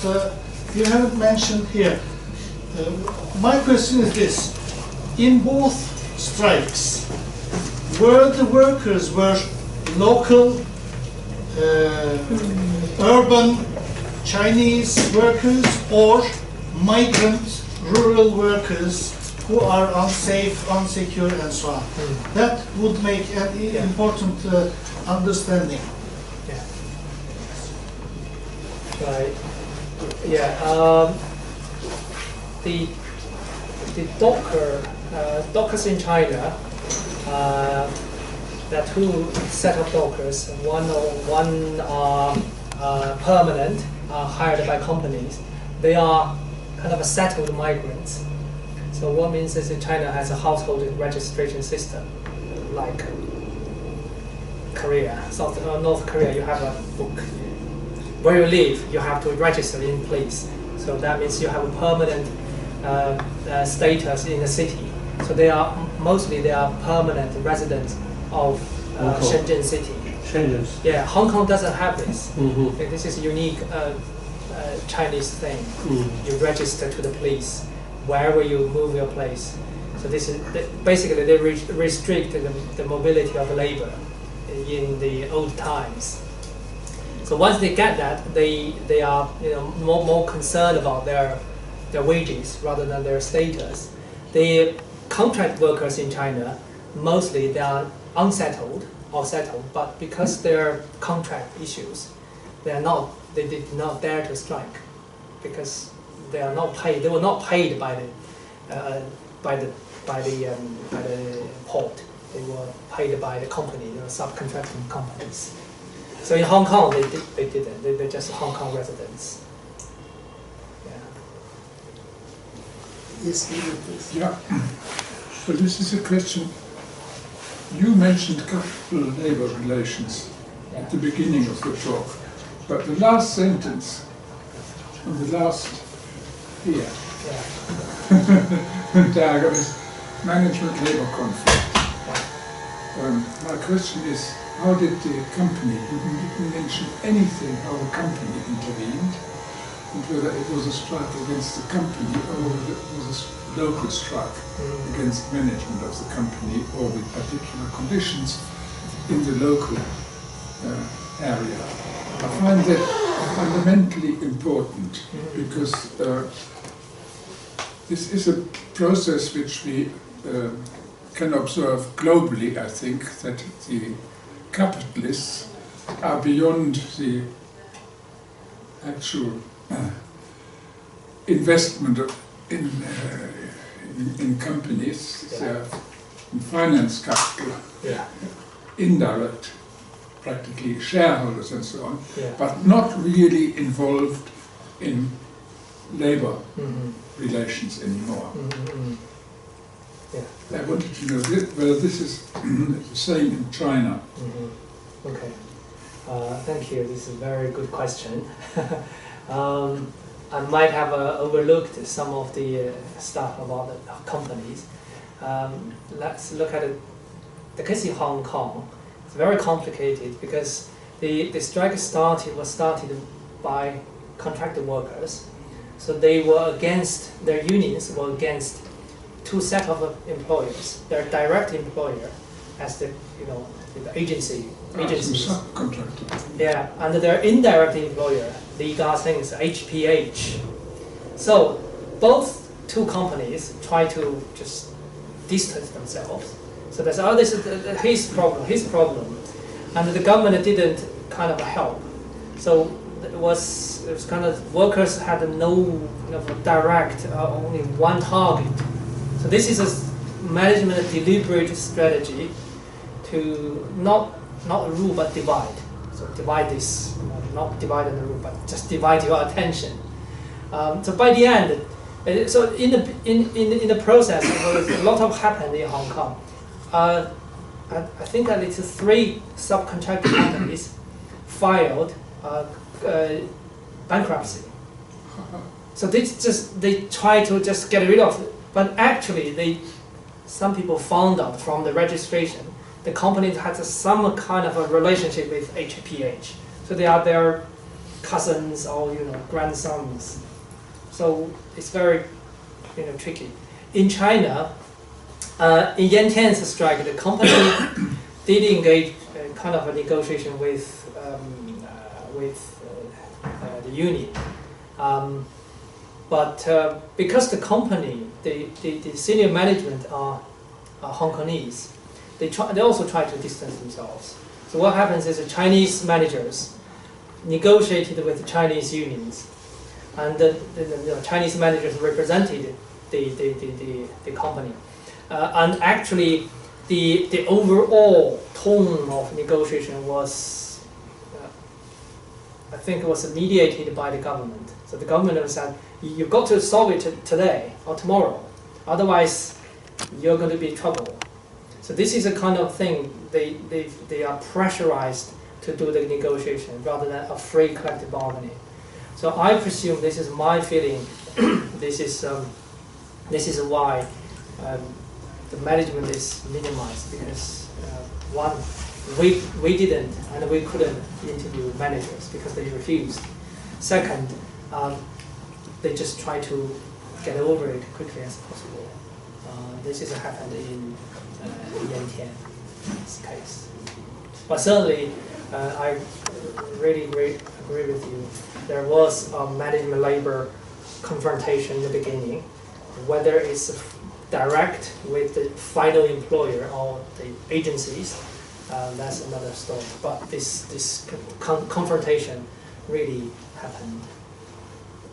you haven't mentioned here. My question is this: in both strikes, were the workers local, urban Chinese workers, or migrant rural workers who are unsafe, unsecure, and so on? That would make an important understanding. Yeah. Right. Yeah. The Dockers in China. There are 2 set of Dockers. One are permanent, hired by companies. They are kind of a settled migrants. So what means is that China has a household registration system, like Korea, North Korea. You have a book. Where you live, you have to register in place. So that means you have a permanent status in the city. So they are mostly permanent residents of Shenzhen city. Shenzhen. Yeah, Hong Kong doesn't have this. Mm-hmm. This is a unique Chinese thing. You register to the police wherever you move your place. So this is basically they restrict the mobility of labor in the old times. So once they get that, they are more concerned about their wages rather than their status. The contract workers in China, mostly they are unsettled or settled, but because their contract issues, they did not dare to strike because they are not paid. They were not paid by the port. They were paid by the company, subcontracting companies. So in Hong Kong, they didn't. They're just Hong Kong residents. Yes, please. Yeah. So this is a question. You mentioned couple labor relations at the beginning of the talk, but the last sentence on the last here, diagram is management labor conflict. My question is, how did the company, you didn't mention anything how the company intervened, and whether it was a strike against the company or whether it was a local strike against management of the company or with particular conditions in the local area. I find that fundamentally important because this is a process which we can observe globally, I think, that the capitalists are beyond the actual investment in companies, in finance capital, indirect, practically shareholders and so on, but not really involved in labor relations anymore. I wanted to know whether this is the same in China. Okay. Thank you. This is a very good question. I might have overlooked some of the stuff about the companies. Let's look at the case in Hong Kong. It's very complicated because the strike was started by contracted workers. So they were against, their unions were against two set of employers. Their direct employer as the agencies. Subcontractor. Yeah, and their indirect employer, the things HPH. So both two companies try to just distance themselves. So that's this is his problem, and the government didn't kind of help. So it was kind of workers had no direct only one target. So this is a management deliberate strategy to not rule but divide. So divide this, not divide and rule, but just divide your attention. So by the end, so in the process, there was a lot of happened in Hong Kong. I think that it's 3 subcontracting companies filed bankruptcy. So they try to just get rid of it, but actually some people found out from the registration the company has some kind of a relationship with HPH. So they are their cousins or grandsons. So it's very tricky. In China, in Yantian's strike, the company did engage kind of a negotiation with the union, but because the company, the senior management are Hong Kongese, they also try to distance themselves. So what happens is the Chinese managers negotiated with the Chinese unions, and the Chinese managers represented the company. And actually, the overall tone of negotiation was, I think, it was mediated by the government. So the government said, you've got to solve it today or tomorrow, otherwise you're going to be in trouble. So this is a kind of thing they are pressurized to do the negotiation rather than a free collective bargaining. So I presume, this is my feeling, this is why the management is minimized, because one, we didn't and we couldn't interview managers because they refused. Second, they just try to get over it quickly as possible. This is happened in Yantian's case. But certainly, I really agree with you. There was a management labor confrontation in the beginning, whether it's direct with the final employer or the agencies, that's another story. But this confrontation really happened.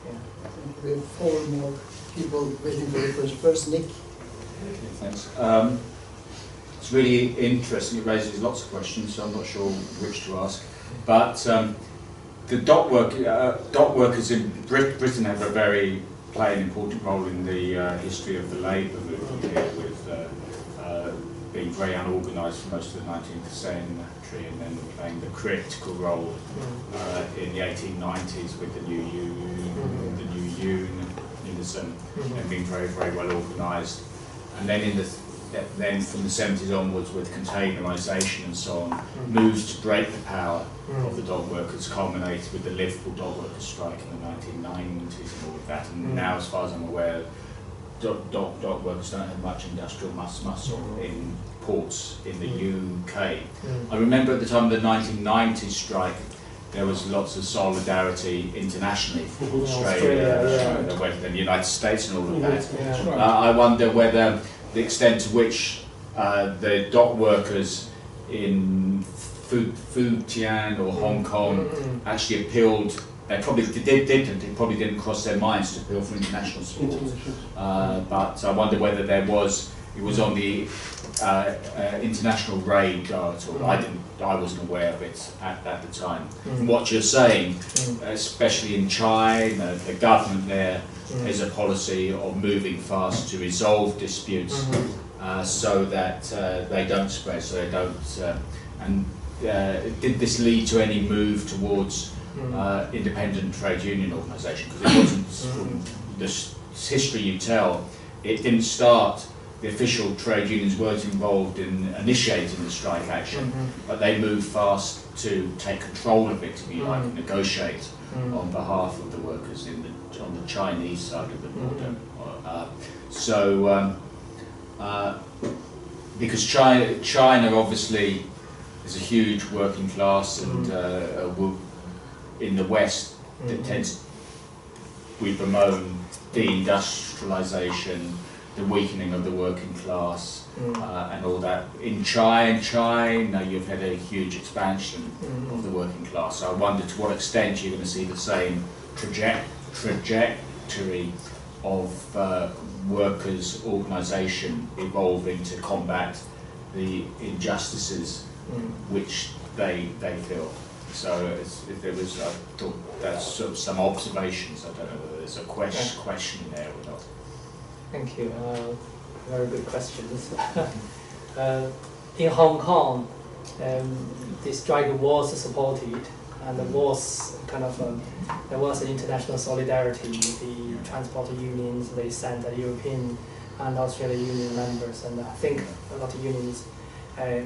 Yeah. We have 4 more people waiting for the first. Nick. Okay, thanks. It's really interesting. It raises lots of questions, so I'm not sure which to ask. But the dock workers in Britain have play an important role in the history of the labour movement here, with being very unorganised for most of the 19th century, and then playing the critical role in the 1890s with the new unionism, and being very, very well organised. And then then from the 70s onwards, with containerisation and so on, moves to break the power of the dock workers, culminated with the Liverpool dock workers strike in the 1990s and all of that. And now, as far as I'm aware, dock workers don't have much industrial muscle in ports in the UK. I remember at the time of the 1990s strike, there was lots of solidarity internationally for Australia, the United States and all of that. I wonder whether the extent to which the dock workers in Futian or Hong Kong actually appealed. They probably didn't. It probably didn't cross their minds to appeal for international support. But I wonder whether it was on the international radar at all. I wasn't aware of it at the time. From what you're saying, especially in China, the government there has a policy of moving fast to resolve disputes, so that they don't spread. So they don't. Did this lead to any move towards independent trade union organisation? Because it wasn't, from the history you tell, it didn't start the official trade unions weren't involved in initiating the strike action, but they moved fast to take control of it, if you like, negotiate on behalf of the workers on the Chinese side of the border. Because China obviously is a huge working class, and in the West that tends, we bemoan deindustrialization, the weakening of the working class, and all that. In China, you've had a huge expansion of the working class. So I wonder to what extent you're going to see the same trajectory of workers' organisation evolving to combat the injustices which they feel. So if there was, I thought that's sort of some observations. I don't know whether there's a question there or not. Thank you. Very good questions. In Hong Kong, the strike was supported, and there was kind of there was an international solidarity. The transport unions, they sent the European and Australian union members, and I think a lot of unions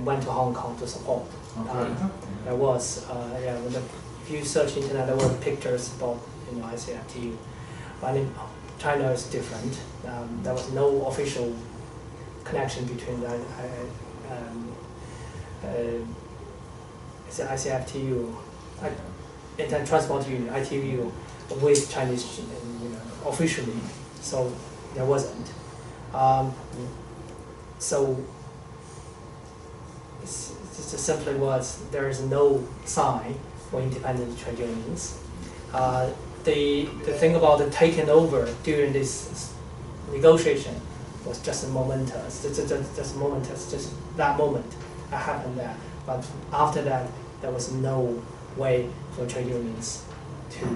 went to Hong Kong to support. There was, if you search internet, there were pictures about ICFTU. But in China is different. There was no official connection between the ICFTU, Internet Transport Union (ITU) with Chinese, officially. So there wasn't. So it's just simply was there is no sign for independent trade unions. The thing about the taking over during this negotiation was just momentous, just that moment that happened there. But after that, there was no way for trade unions to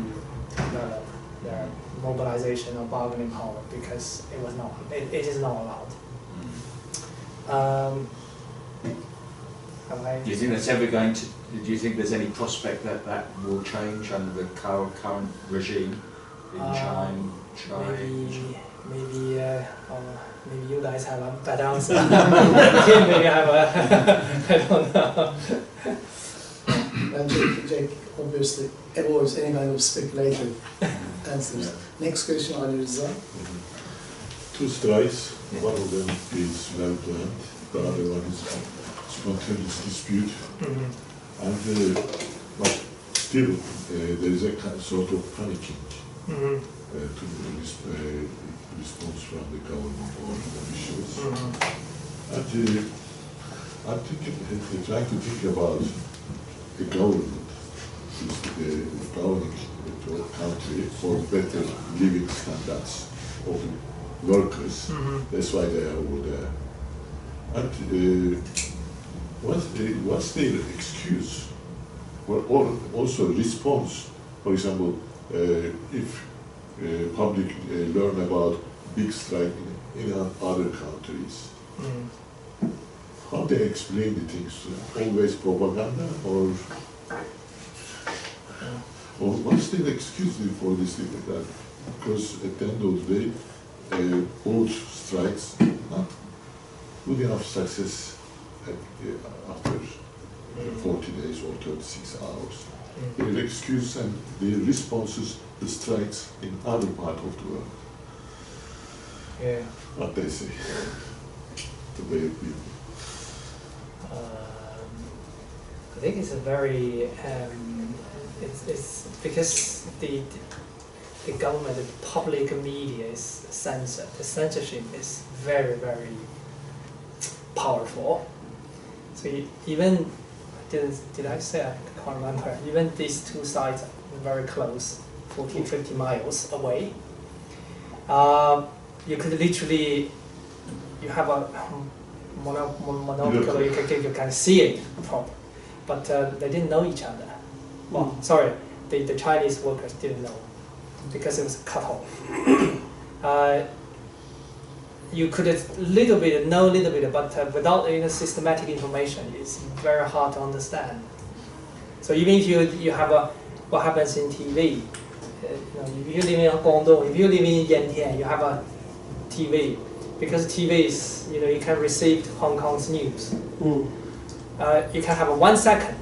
develop their mobilization or bargaining power because it is not allowed. Do you think that's ever going to? Do you think there's any prospect that will change under the current regime in China? Maybe you guys have a better answer. Maybe I have I don't know. And Jake obviously avoids any kind of speculative answers. Next question, Ali Reza. Two strikes. One of them is well planned. The other one is spontaneous dispute. But still, there is a sort of panicking to response from the government or officials. And I'm trying to think about the government, governing the country for better living standards of the workers. That's why they are over there. And what's their excuse? Or also response? For example, if public learn about big strike in other countries, how they explain the things? Always propaganda, or what's their excuse for this thing like that? Because at the end of the day, both strikes not good enough success after 40 days or 36 hours. Their excuse and their responses to strikes in other part of the world. Yeah. What they say, the way of people. I think it's a very it's because the government, the public media is censored. The censorship is very, very powerful. So even did I say, I can't remember. Even these two sides are very close, 40, 50 miles away. You could literally, you have a monocular, you can see it proper, but they didn't know each other. Well, sorry, the Chinese workers didn't know because it was cut off. You could know a little bit, but without systematic information, it's very hard to understand. So even if you have what happens in TV, if you live in Guangdong, if you live in Yantian, you have a TV. because TVs, you can receive Hong Kong's news. Mm. You can have a 1 second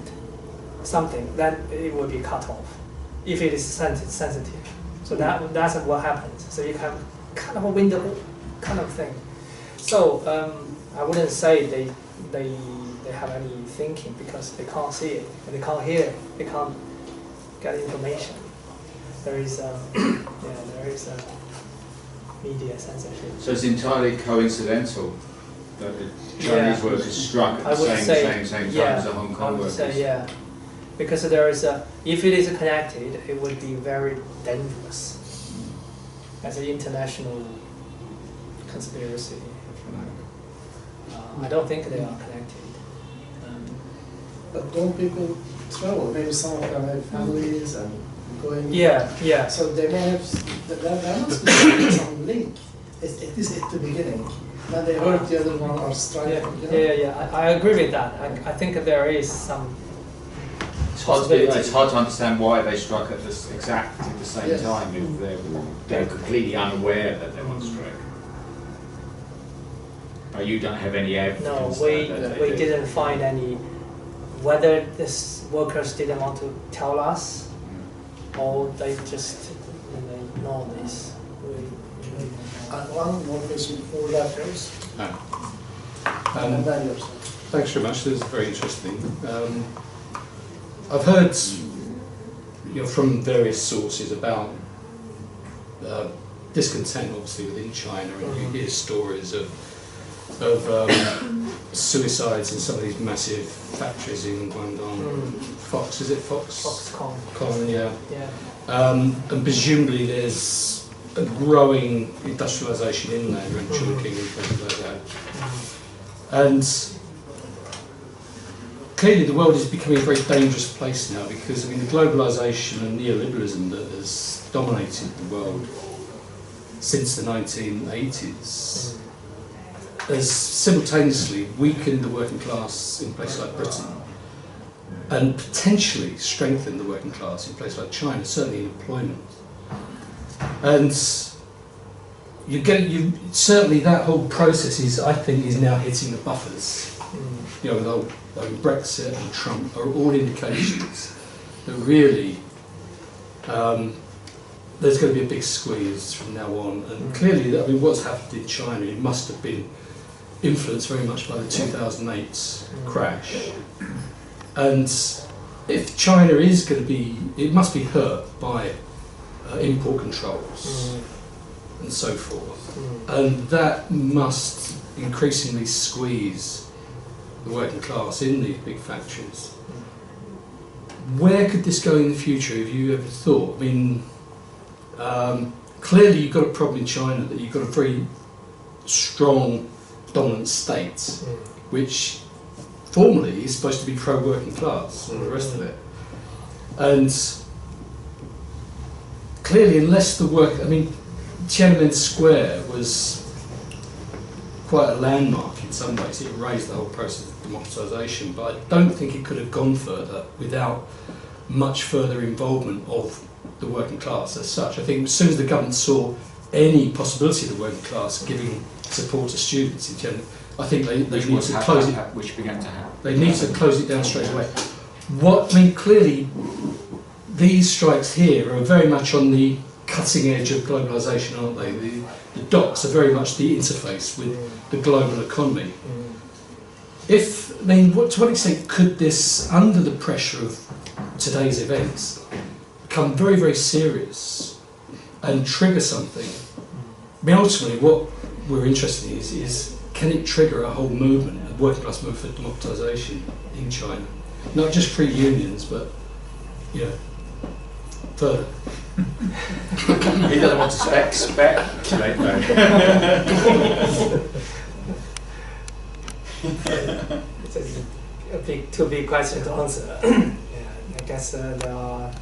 something, then it will be cut off if it is sensitive. So that's what happens. So you have kind of a window kind of thing. So I wouldn't say they have any thinking because they can't see it, and they can't hear it, they can't get information. There is media censorship. So it's entirely coincidental that the Chinese workers struck at the same time as the Hong Kong workers? Yeah, because there is if it is connected, it would be very dangerous as an international conspiracy. I don't think they are connected. But don't people travel? Maybe some of them have families and going. Yeah. So they may have. There must be some link. At least at the beginning. Then they heard the other one are striking. Yeah. I agree with that. I think there is some. It's hard to understand why they struck at exactly the same time if they're completely unaware that they want to strike. You don't have any evidence. No, we didn't find any. Whether these workers didn't want to tell us, or they just ignore this. One more question for letters. And then yourself. Thanks very much. This is very interesting. I've heard from various sources about discontent, obviously, within China, and you hear stories of suicides in some of these massive factories in Guangdong. Fox, is it Fox? Foxconn. Yeah. And presumably there's a growing industrialisation in there, and Chongqing and places like that. And clearly the world is becoming a very dangerous place now because, the globalisation and neoliberalism that has dominated the world since the 1980s has simultaneously weakened the working class in places like Britain and potentially strengthened the working class in places like China, certainly in employment. And certainly that whole process is now hitting the buffers. With Brexit and Trump are all indications that really there's going to be a big squeeze from now on. And clearly, what's happened in China, it must have been influenced very much by the 2008 crash. And if China is going to be, it must be hurt by import controls and so forth. And that must increasingly squeeze the working class in these big factories. Where could this go in the future? Have you ever thought? Clearly you've got a problem in China that you've got a very strong dominant state, which formally is supposed to be pro-working class and the rest of it. And clearly, unless the Tiananmen Square was quite a landmark in some ways. It raised the whole process of democratisation, but I don't think it could have gone further without much further involvement of the working class as such. I think as soon as the government saw any possibility of the working class giving support to students in general, I think they need to close it. Which began to happen. They need to close it down straight away. Clearly, these strikes here are very much on the cutting edge of globalisation, aren't they? The docks are very much the interface with the global economy. To what extent could this, under the pressure of today's events, become very, very serious and trigger something? Ultimately, what we're interested in is can it trigger a whole movement, a working class movement for democratisation in China? Not just free unions, but further. He doesn't want to speculate though. It's too big question to answer. I guess there are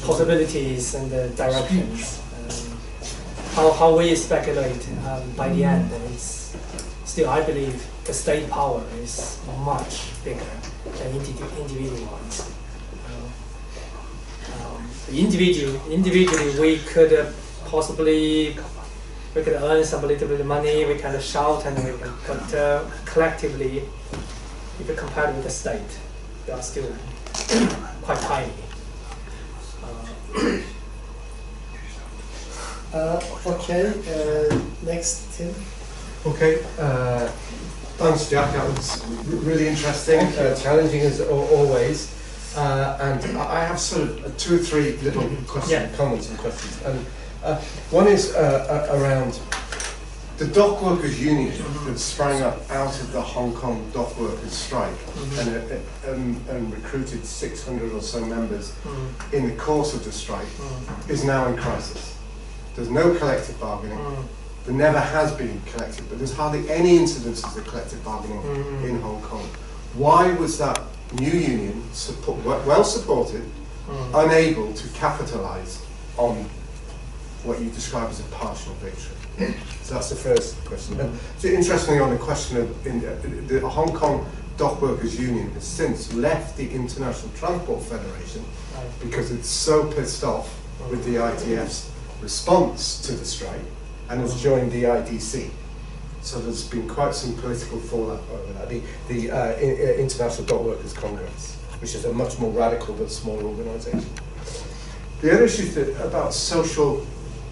possibilities and directions. How we speculate by the end, it's still, I believe, the state power is much bigger than individual ones. Individually, we could possibly we can earn some little bit of money, we can shout and we can, but collectively, if you compare with the state, they are still quite tiny. Okay, next, Tim. Okay, thanks, Jack. That was really interesting, challenging as always. And I have sort of 2 or 3 little comments and questions. And one is around the dock workers' union that sprang up out of the Hong Kong dock workers' strike and recruited 600 or so members in the course of the strike is now in crisis. There's no collective bargaining. There never has been collective, but there's hardly any incidences of collective bargaining in Hong Kong. Why was that new union, well supported, unable to capitalise on what you describe as a partial victory? So that's the first question. And so interestingly, on the question of the Hong Kong Dock Workers Union has since left the International Transport Federation because it's so pissed off with the ITF's response to the strike and has joined the IDC. So there's been quite some political fallout over that. The International Dock Workers Congress, which is a much more radical but smaller organisation. The other issue is about social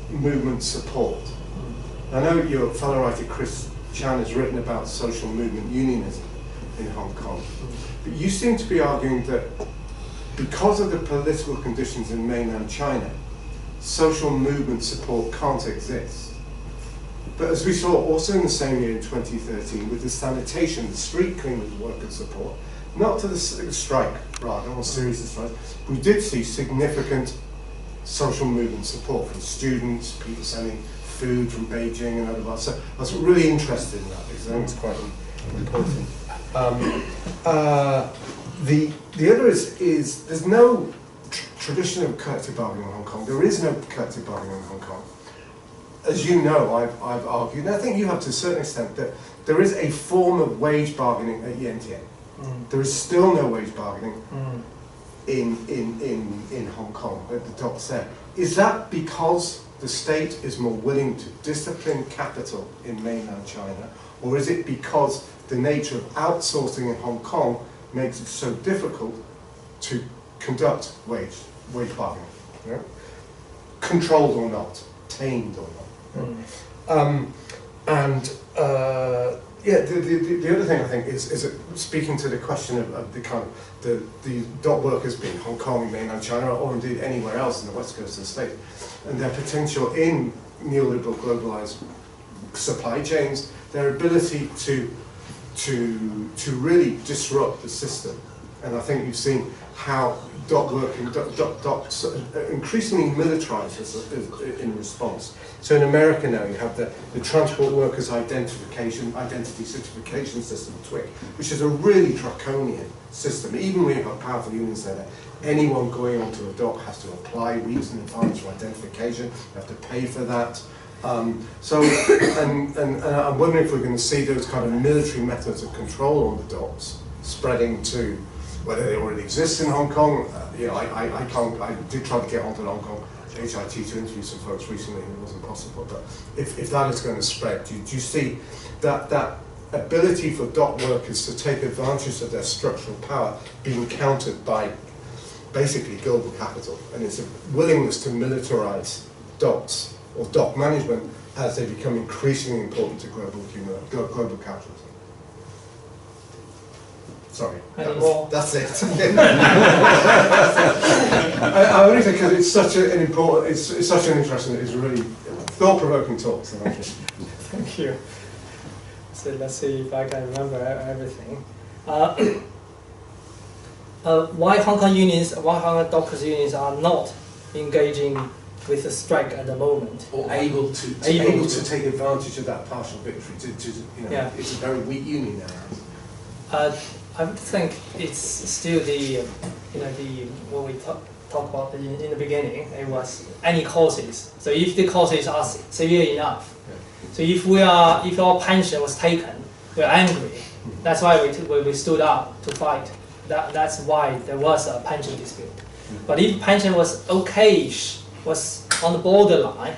movement support. I know your fellow writer Chris Chan has written about social movement unionism in Hong Kong, but you seem to be arguing that because of the political conditions in mainland China, social movement support can't exist. But as we saw also in the same year in 2013 with the sanitation, the street cleaners worker support, not to the strike, rather, or series of strikes, we did see significant social movement support from students, people sending food from Beijing and other parts. So I was really interested in that because I think it's quite important. The other is there's no tradition of collective bargaining in Hong Kong. There is no collective bargaining in Hong Kong. As you know, I've argued, and I think you have to a certain extent, that there is a form of wage bargaining at Yantian. There is still no wage bargaining in Hong Kong at the docks there. Is that because the state is more willing to discipline capital in mainland China, or is it because the nature of outsourcing in Hong Kong makes it so difficult to conduct wage bargaining? You know? Controlled or not, tamed or not. The other thing I think is speaking to the question of the kind of the dock workers being Hong Kong, mainland China, or indeed anywhere else in the west coast of the state, and their potential in neoliberal globalized supply chains, their ability to really disrupt the system. And I think you've seen how docks increasingly militarized in response. So in America now you have the Transport Workers Identity Certification System, TWIC, which is a really draconian system. Even when you've got powerful unions there, anyone going onto a dock has to apply weeks in advance for identification, you have to pay for that. And I'm wondering if we're going to see those kind of military methods of control on the docks spreading to, whether they already exist in Hong Kong. I did try to get onto Hong Kong HIT to interview some folks recently and it wasn't possible. But if that is going to spread, do you see that ability for dock workers to take advantage of their structural power being countered by basically global capital, and it's a willingness to militarize docks or dock management as they become increasingly important to global capitalism? Sorry, that's it. I only think because it's such an important, it's such an interesting, it's really thought-provoking talk. So thank you. Thank you. So let's see if I can remember everything. Why Hong Kong dockers unions are not engaging with the strike at the moment, or able to take advantage of that partial victory. It's a very weak union now. I would think it's still the what we talked about in the beginning. It was any causes. So if the causes are severe enough, so if our pension was taken, we're angry. That's why we stood up to fight. That's why there was a pension dispute. But if pension was okay-ish, was on the borderline,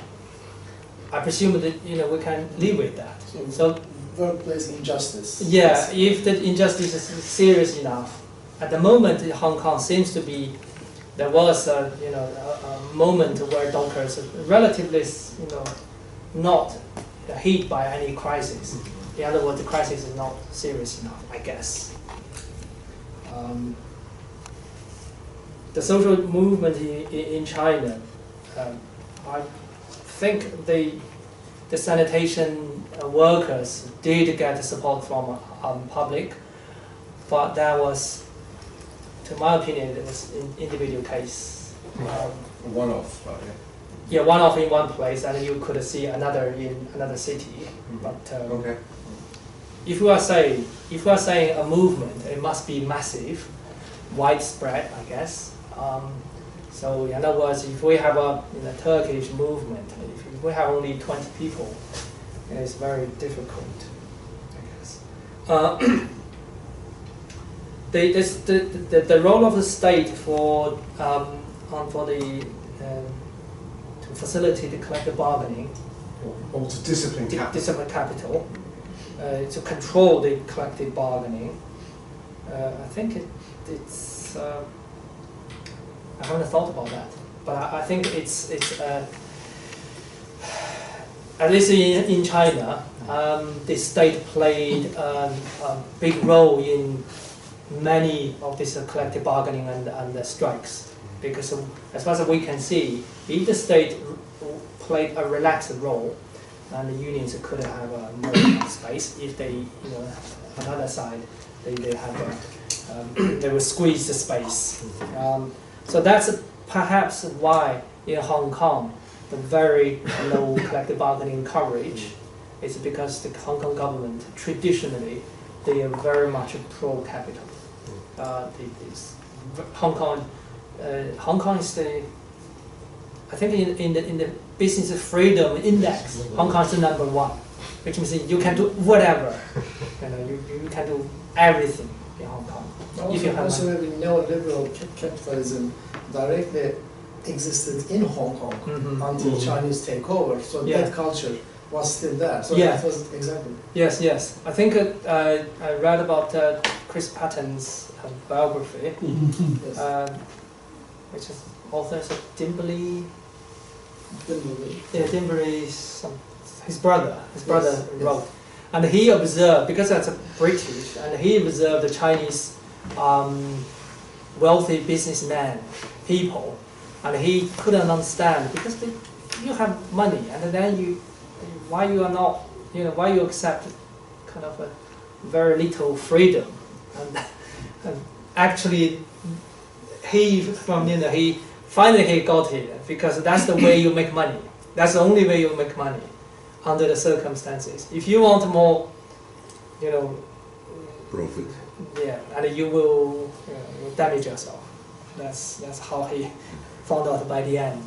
I presume that we can live with that. So workplace injustice. yeah, if the injustice is serious enough, at the moment in Hong Kong seems to be, there was a moment where dockers relatively not hit by any crisis. In other words, the crisis is not serious enough, I guess. The social movement in China, I think the sanitation workers did get support from public, but that was, to my opinion, it was an individual case. One-off, right? Yeah, one-off in one place, and you could see another in another city. But Okay. if we are saying a movement, it must be massive, widespread, I guess. So in other words, if we have a Turkish movement, if we have only 20 people, it's very difficult, I guess. The role of the state for to facilitate the collective bargaining, Or to discipline capital. discipline capital, to control the collective bargaining. I think it's. I haven't thought about that, but I think it's at least in China, the state played a big role in many of this collective bargaining and the strikes, because as far as we can see, if the state played a relaxed role, and the unions could have more space. If they, on the other side, they have they will squeeze the space. So that's perhaps why in Hong Kong the very low collective bargaining coverage is because the Hong Kong government traditionally they are very much pro-capital. Hong Kong is the, I think in the business freedom index, Hong Kong is the #1, which means you can do whatever. You can do everything in Hong Kong. If you have Also, neoliberal capitalism directly existed in Hong Kong until Chinese take over. So that culture was still there. So that was exactly. Yes. I think I read about Chris Patton's biography, which is authors of Dimbley. Yeah, Dimbley, his brother wrote, and he observed, because that's a British, and he observed the Chinese wealthy businessmen, people, and he couldn't understand, because you have money, and then why you are not, why you accept kind of a very little freedom, and actually he finally he got it, because that's the way you make money. That's the only way you make money under the circumstances. If you want more, Profit. yeah, and you will damage yourself. That's how he found out by the end.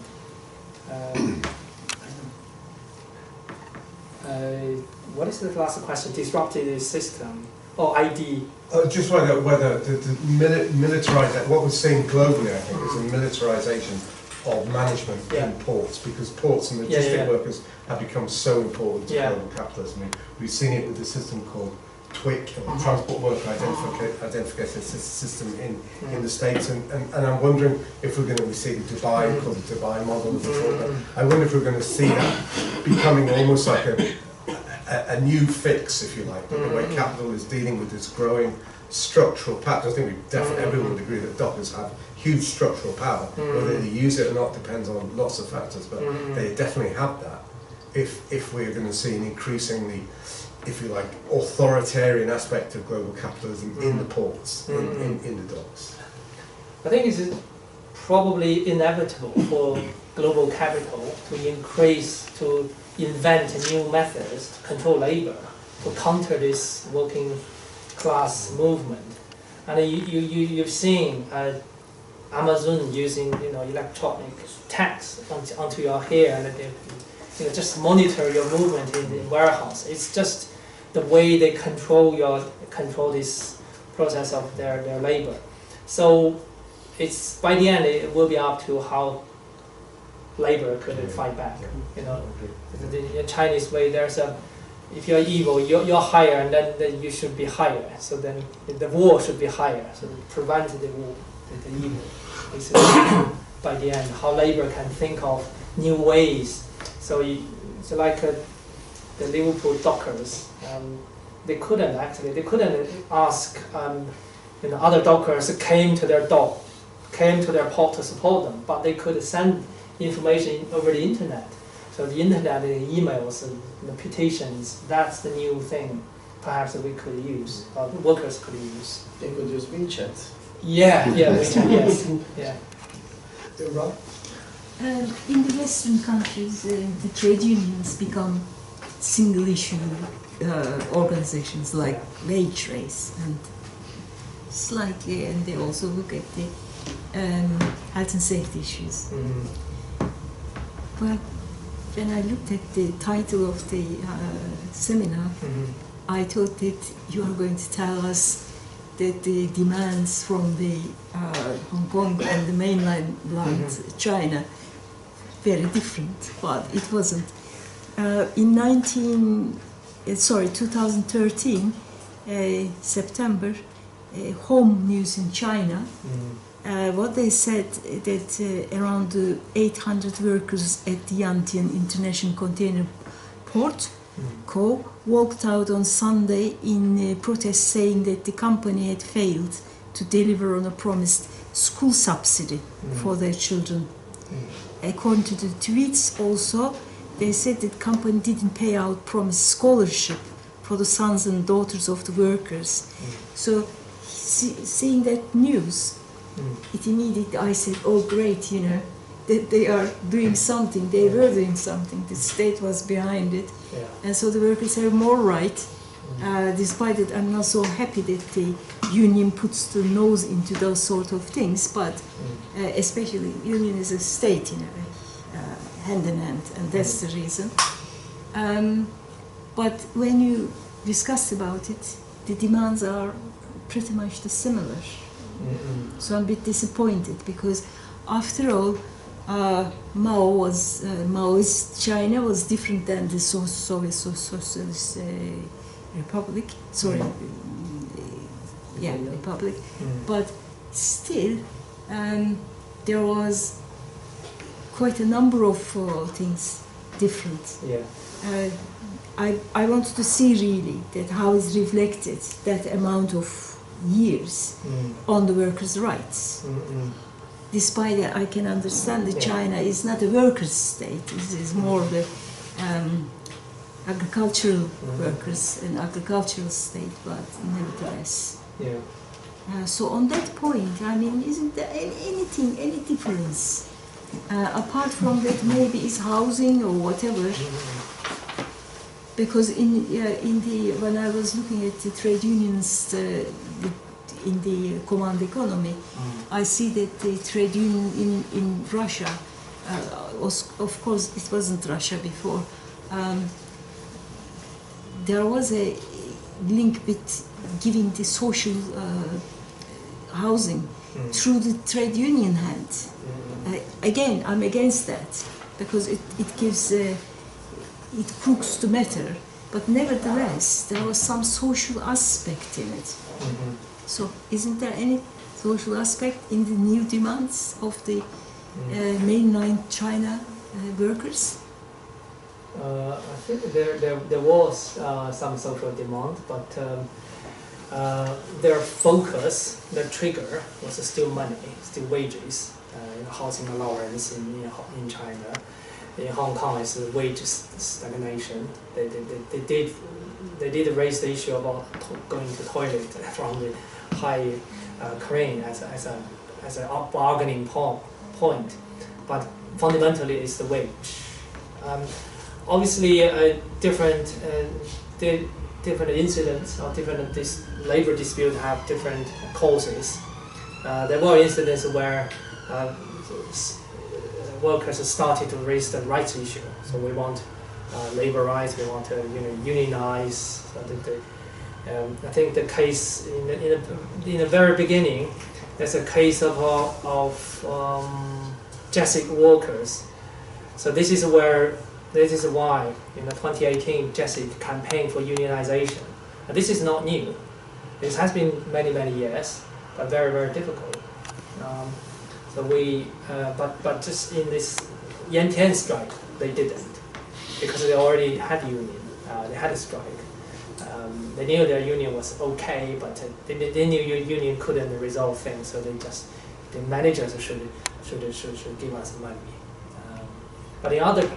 What is the last question? Disrupted the system. Oh, ID. I just wonder whether the militarisation, what we're seeing globally, I think, is a militarisation of management in ports, because ports and logistic workers have become so important to global capitalism. We've seen it with the system called TWIC, Transport Worker Identification System in the States, and I'm wondering if we're going to see the Dubai, called the Dubai model. I wonder if we're going to see that becoming almost like a new fix, if you like, the way capital is dealing with this growing structural power. I think everyone would agree that dockers have huge structural power. Whether they use it or not depends on lots of factors, but they definitely have that. If we're going to see an increasingly, if you like, authoritarian aspect of global capitalism in the ports, in the docks. I think it's probably inevitable for global capital to invent new methods to control labor, to counter this working class movement. And you've seen Amazon using electronic tags onto your hair, and they just monitor your movement in the warehouse. It's just the way they control this process of their labor. So it's by the end it will be up to labor could fight back. You know, the Chinese way, there's a, if you're evil, you're higher, and then you should be higher. So then the war should be higher. So prevent the war, the evil. Basically, by the end, how labor can think of new ways. So it's like the Liverpool dockers. They couldn't ask. Other dockers came to their port to support them, but they could send information over the internet. So the internet, the emails, and the petitions, that's the new thing perhaps that we could use, or the workers could use. They could use WeChat. Yeah, yes. Yeah. Right. In the Western countries, the trade unions become single-issue organizations like wage race, and slightly, and they also look at the health and safety issues. Well, when I looked at the title of the seminar, I thought that you are going to tell us that the demands from the Hong Kong and the mainland China very different, but it wasn't. In 2013, September, Home News in China, what they said that around 800 workers at the Yantian International Container Port Co. walked out on Sunday in protest, saying that the company had failed to deliver on a promised school subsidy for their children. According to the tweets also, they said that the company didn't pay out promised scholarship for the sons and daughters of the workers. So seeing that news, it immediately, I said, oh great, you know, that they are doing something, they were doing something, the state was behind it. Yeah. And so the workers have more right, despite it I'm not so happy that the union puts the nose into those sort of things, but especially union is a state in a way, hand in hand, and that's the reason. But when you discuss about it, the demands are pretty much the similar. So I'm a bit disappointed, because after all, Maoist China was different than the Soviet Socialist Republic. Sorry, Republic. But still, there was quite a number of things different. Yeah. I wanted to see really that how is reflected that amount of years on the workers' rights. Despite that, I can understand that China is not a workers' state. It is more the agricultural workers and agricultural state, but nevertheless. Yeah. So on that point, I mean, isn't there any difference? Apart from that, maybe it's housing or whatever. Because when I was looking at the trade unions in the command economy, I see that the trade union in Russia was, of course, it wasn't Russia before. There was a link with giving the social housing through the trade union hand. Again, I'm against that, because it gives. It crooks the matter, but nevertheless, there was some social aspect in it. So, isn't there any social aspect in the new demands of the mainland China workers? I think there was some social demand, but their focus, their trigger, was still money, still wages, housing allowance in China. In Hong Kong, it's wage stagnation. They did raise the issue about going to toilet from the high crane as a bargaining point, but fundamentally it's the wage. Obviously, different incidents or different labor disputes have different causes. There were incidents where workers started to raise the rights issue. So we want labor rights. We want to unionize. So I think the case in the very beginning, there's a case of Jesuit workers So this is why in the 2018 JESIC campaign for unionization. And this is not new. This has been many years, but very difficult. So we, but just in this Yantian strike, they didn't, because they already had union. They had a strike. They knew their union was okay, but they knew union couldn't resolve things. So they just, the managers should give us money. But in other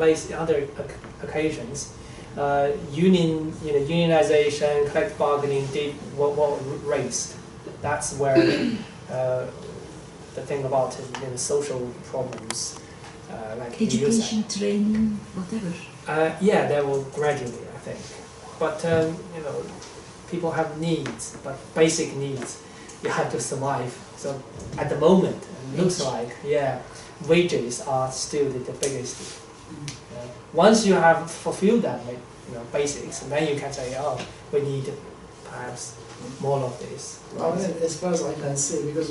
occasions, unionization, collective bargaining did what raised. That's where the thing about social problems, like education, training, whatever. Yeah, they will gradually, I think. But people have needs, but basic needs. You have to survive. So at the moment, it looks like wages are still the biggest. Once you have fulfilled that, basics, and then you can say, oh, we need perhaps more of this. I mean, as far as I can see, because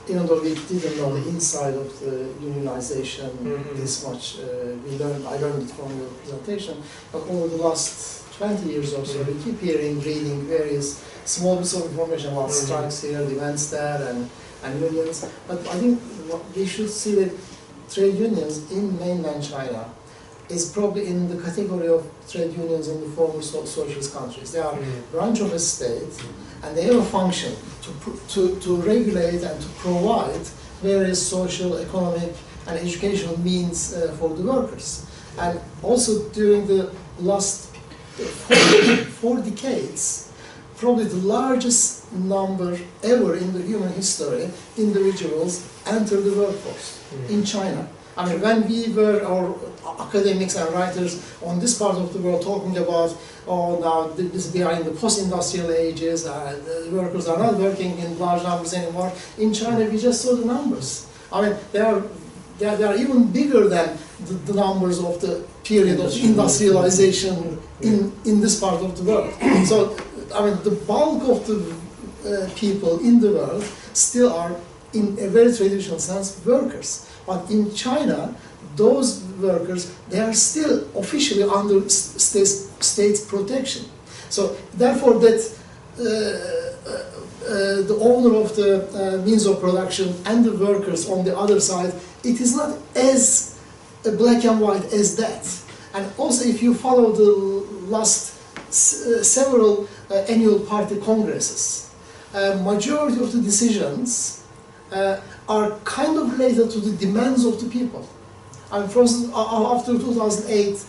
even though we didn't know the inside of the unionization this much, I learned it from your presentation, but over the last 20 years or so, we keep reading various small bits of information about strikes here, events there, and unions. But I think we should see that trade unions in mainland China is probably in the category of trade unions in the former socialist countries. They are a branch of a state, and they have a function to regulate and to provide various social, economic, and educational means for the workers. And also during the last 4 decades, probably the largest number ever in the human history, individuals enter the workforce in China. I mean, when we were, our academics and writers on this part of the world talking about, oh, now we are in the post-industrial ages, the workers are not working in large numbers anymore. In China, we just saw the numbers. I mean, they are even bigger than the numbers of the period of industrialization in this part of the world. So, I mean, the bulk of the people in the world still are, in a very traditional sense, workers. But in China, those workers, they are still officially under state protection. So therefore, that the owner of the means of production and the workers on the other side, it is not as black and white as that. And also, if you follow the last several annual party congresses, majority of the decisions are kind of related to the demands of the people. And for instance, after 2008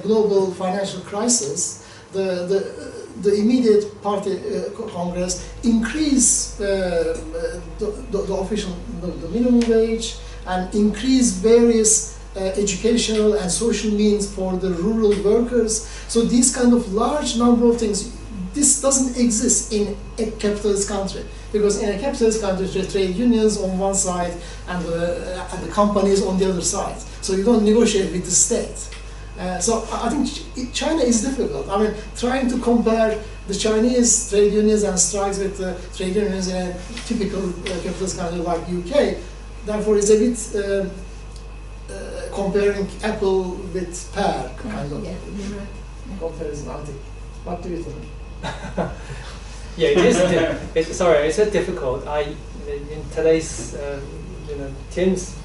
global financial crisis, the immediate party congress increased the official the minimum wage and increased various educational and social means for the rural workers. So these kind of large number of things, this doesn't exist in a capitalist country. Because in a capitalist country, there are trade unions on one side and the companies on the other side. So you don't negotiate with the state. So I think China is difficult. I mean, trying to compare the Chinese trade unions and strikes with the trade unions in a typical capitalist country like UK, therefore is a bit comparing apple with pear kind of comparison, I think. What do you think? Yeah, it is. It's a difficult. In today's Tim's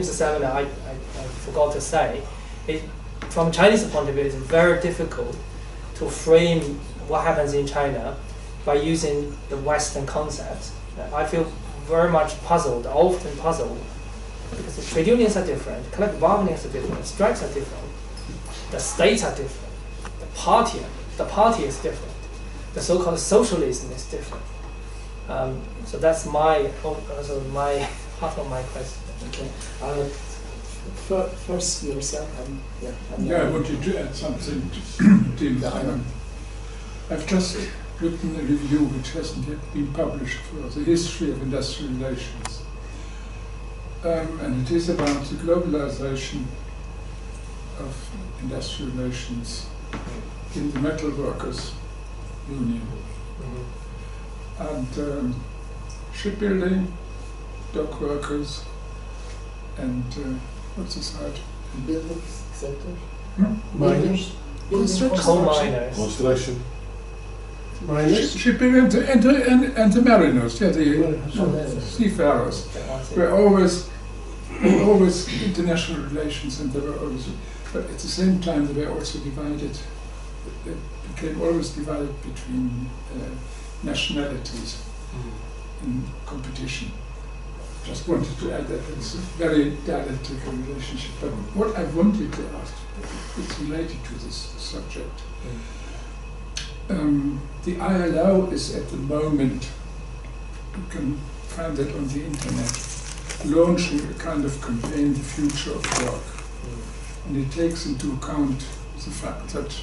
seminar, I forgot to say, from Chinese point of view, it's very difficult to frame what happens in China by using the Western concepts. I feel very much puzzled, often puzzled, because the trade unions are different, collective bargaining is different, strikes are different, the states are different, the party is different. The so-called socialism is different. So that's my half of my question. Okay. First yourself. I wanted to add something to Tim. I've just written a review which hasn't yet been published for the history of industrial relations. And it is about the globalization of industrial relations in the metal workers union. And shipbuilding, dock workers, and What's this side? Building sector? Miners. Coal miners. Construction? Miners. Shipping and the mariners, yeah, the seafarers. Were always international relations, and they were always, but at the same time they were also divided. They became always divided between nationalities in competition. Just wanted to add that it's a very dialectical relationship. But what I wanted to ask, it's related to this subject. The ILO is at the moment, you can find that on the internet, launching a kind of campaign, The Future of Work. And it takes into account the fact that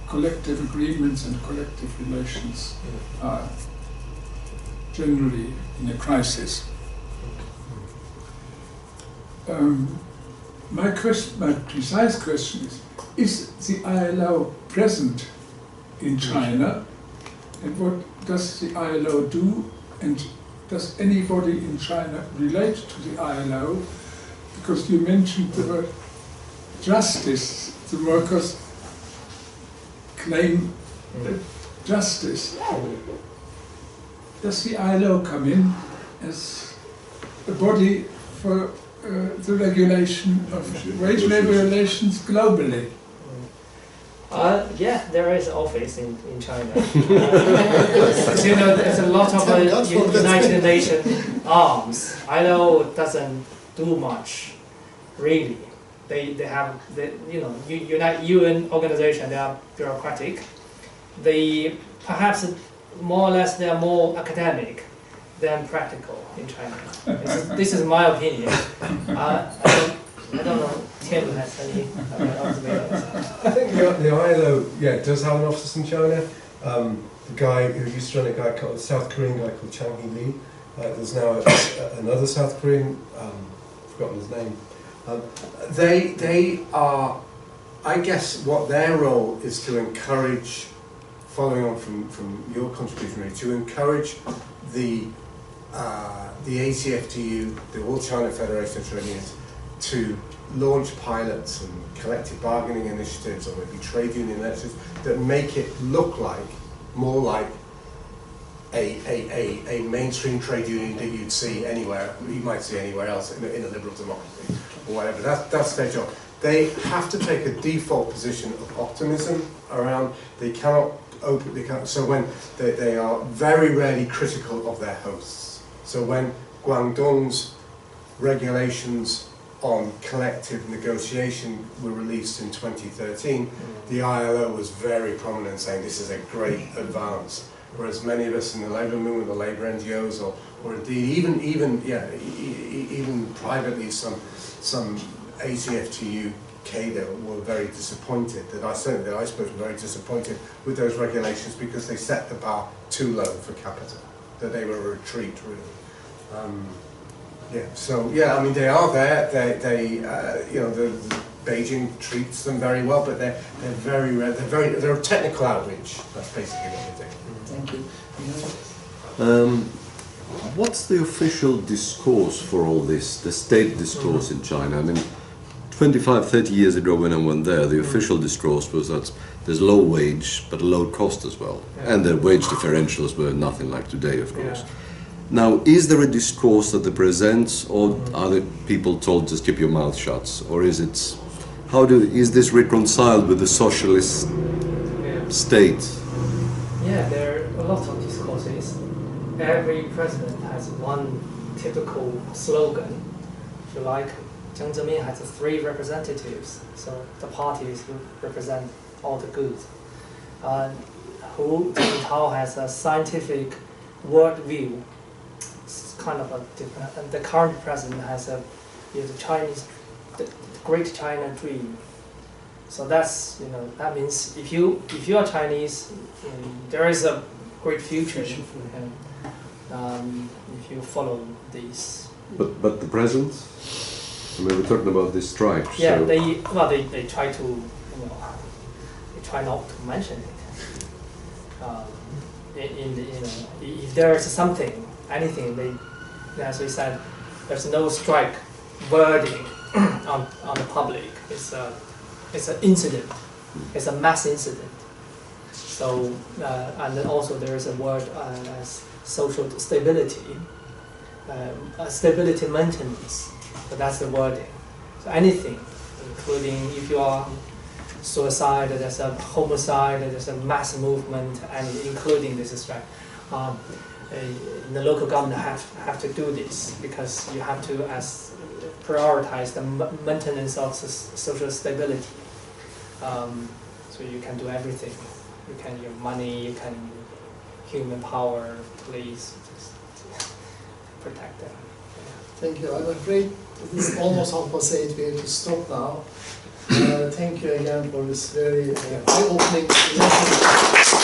collective agreements and collective relations are generally in a crisis. My precise question is the ILO present in China, and what does the ILO do, and does anybody in China relate to the ILO? Because you mentioned the word justice, the workers claim justice. Does the ILO come in as a body for the regulation of wage labor relations globally? Yeah, there is an office in China. You know, there's a lot of United Nations arms. ILO doesn't do much, really. They have, UN organization, they are bureaucratic. They perhaps more or less they are more academic than practical in China. This is my opinion. I don't know. Tim has any observations. I think the ILO, does have an office in China. The guy who used to run a South Korean guy called Chang Hee-lee. There's now another South Korean, forgotten his name. They are, I guess, what their role is to encourage, following on from your contribution, really, to encourage the ACFTU, the All China Federation of Trade Unions, to launch pilots and collective bargaining initiatives, or maybe trade union initiatives that make it look more like a mainstream trade union that you'd see anywhere, you might see anywhere else in a liberal democracy or whatever. That's their job. They have to take a default position of optimism around. They cannot open. They can't. So when they are very rarely critical of their hosts. So when Guangdong's regulations on collective negotiation were released in 2013, the ILO was very prominent in saying this is a great advance. Whereas many of us in the labour movement, the labour NGOs, or indeed even privately, some ACFTU cadre were very disappointed. That I suppose were very disappointed with those regulations because they set the bar too low for capital. That they were a retreat, really. I mean, they are there. The Beijing treats them very well, but they're very rare. They're a technical outreach. That's basically what they do. Thank you. What's the official discourse for all this, the state discourse in China? I mean, 25, 30 years ago when I went there, the official discourse was that there's low wage, but low cost as well. And the wage differentials were nothing like today, of course. Now, is there a discourse that they present, or are the people told just keep your mouth shut? Or is it, is this reconciled with the socialist state? Yeah, there are a lot of discourses. Every president has one typical slogan. If you like, Jiang Zemin has 3 representatives, so the parties who represent all the goods. Hu Jintao has a scientific world view. It's kind of a different, and the current president has the Great China Dream. So that's, that means if you are Chinese, there is a great future for him if you follow these. But the present, I mean, we're talking about this strike. Yeah, so they try to, they try not to mention it. If there is anything, as we said, there's no strike wording on the public. It's an incident. It's a mass incident. So and then also there is a word as social stability, stability maintenance. So that's the wording. So anything, including if you are suicide, there's a homicide, there's a mass movement, and including this is right. The local government have to do this because you have to prioritize the maintenance of social stability. So you can do everything. You can use money, you can human power, police, just protect them. Thank you. I'm afraid this is almost 8:30. We have to stop now. Thank you again for this very eye-opening lesson.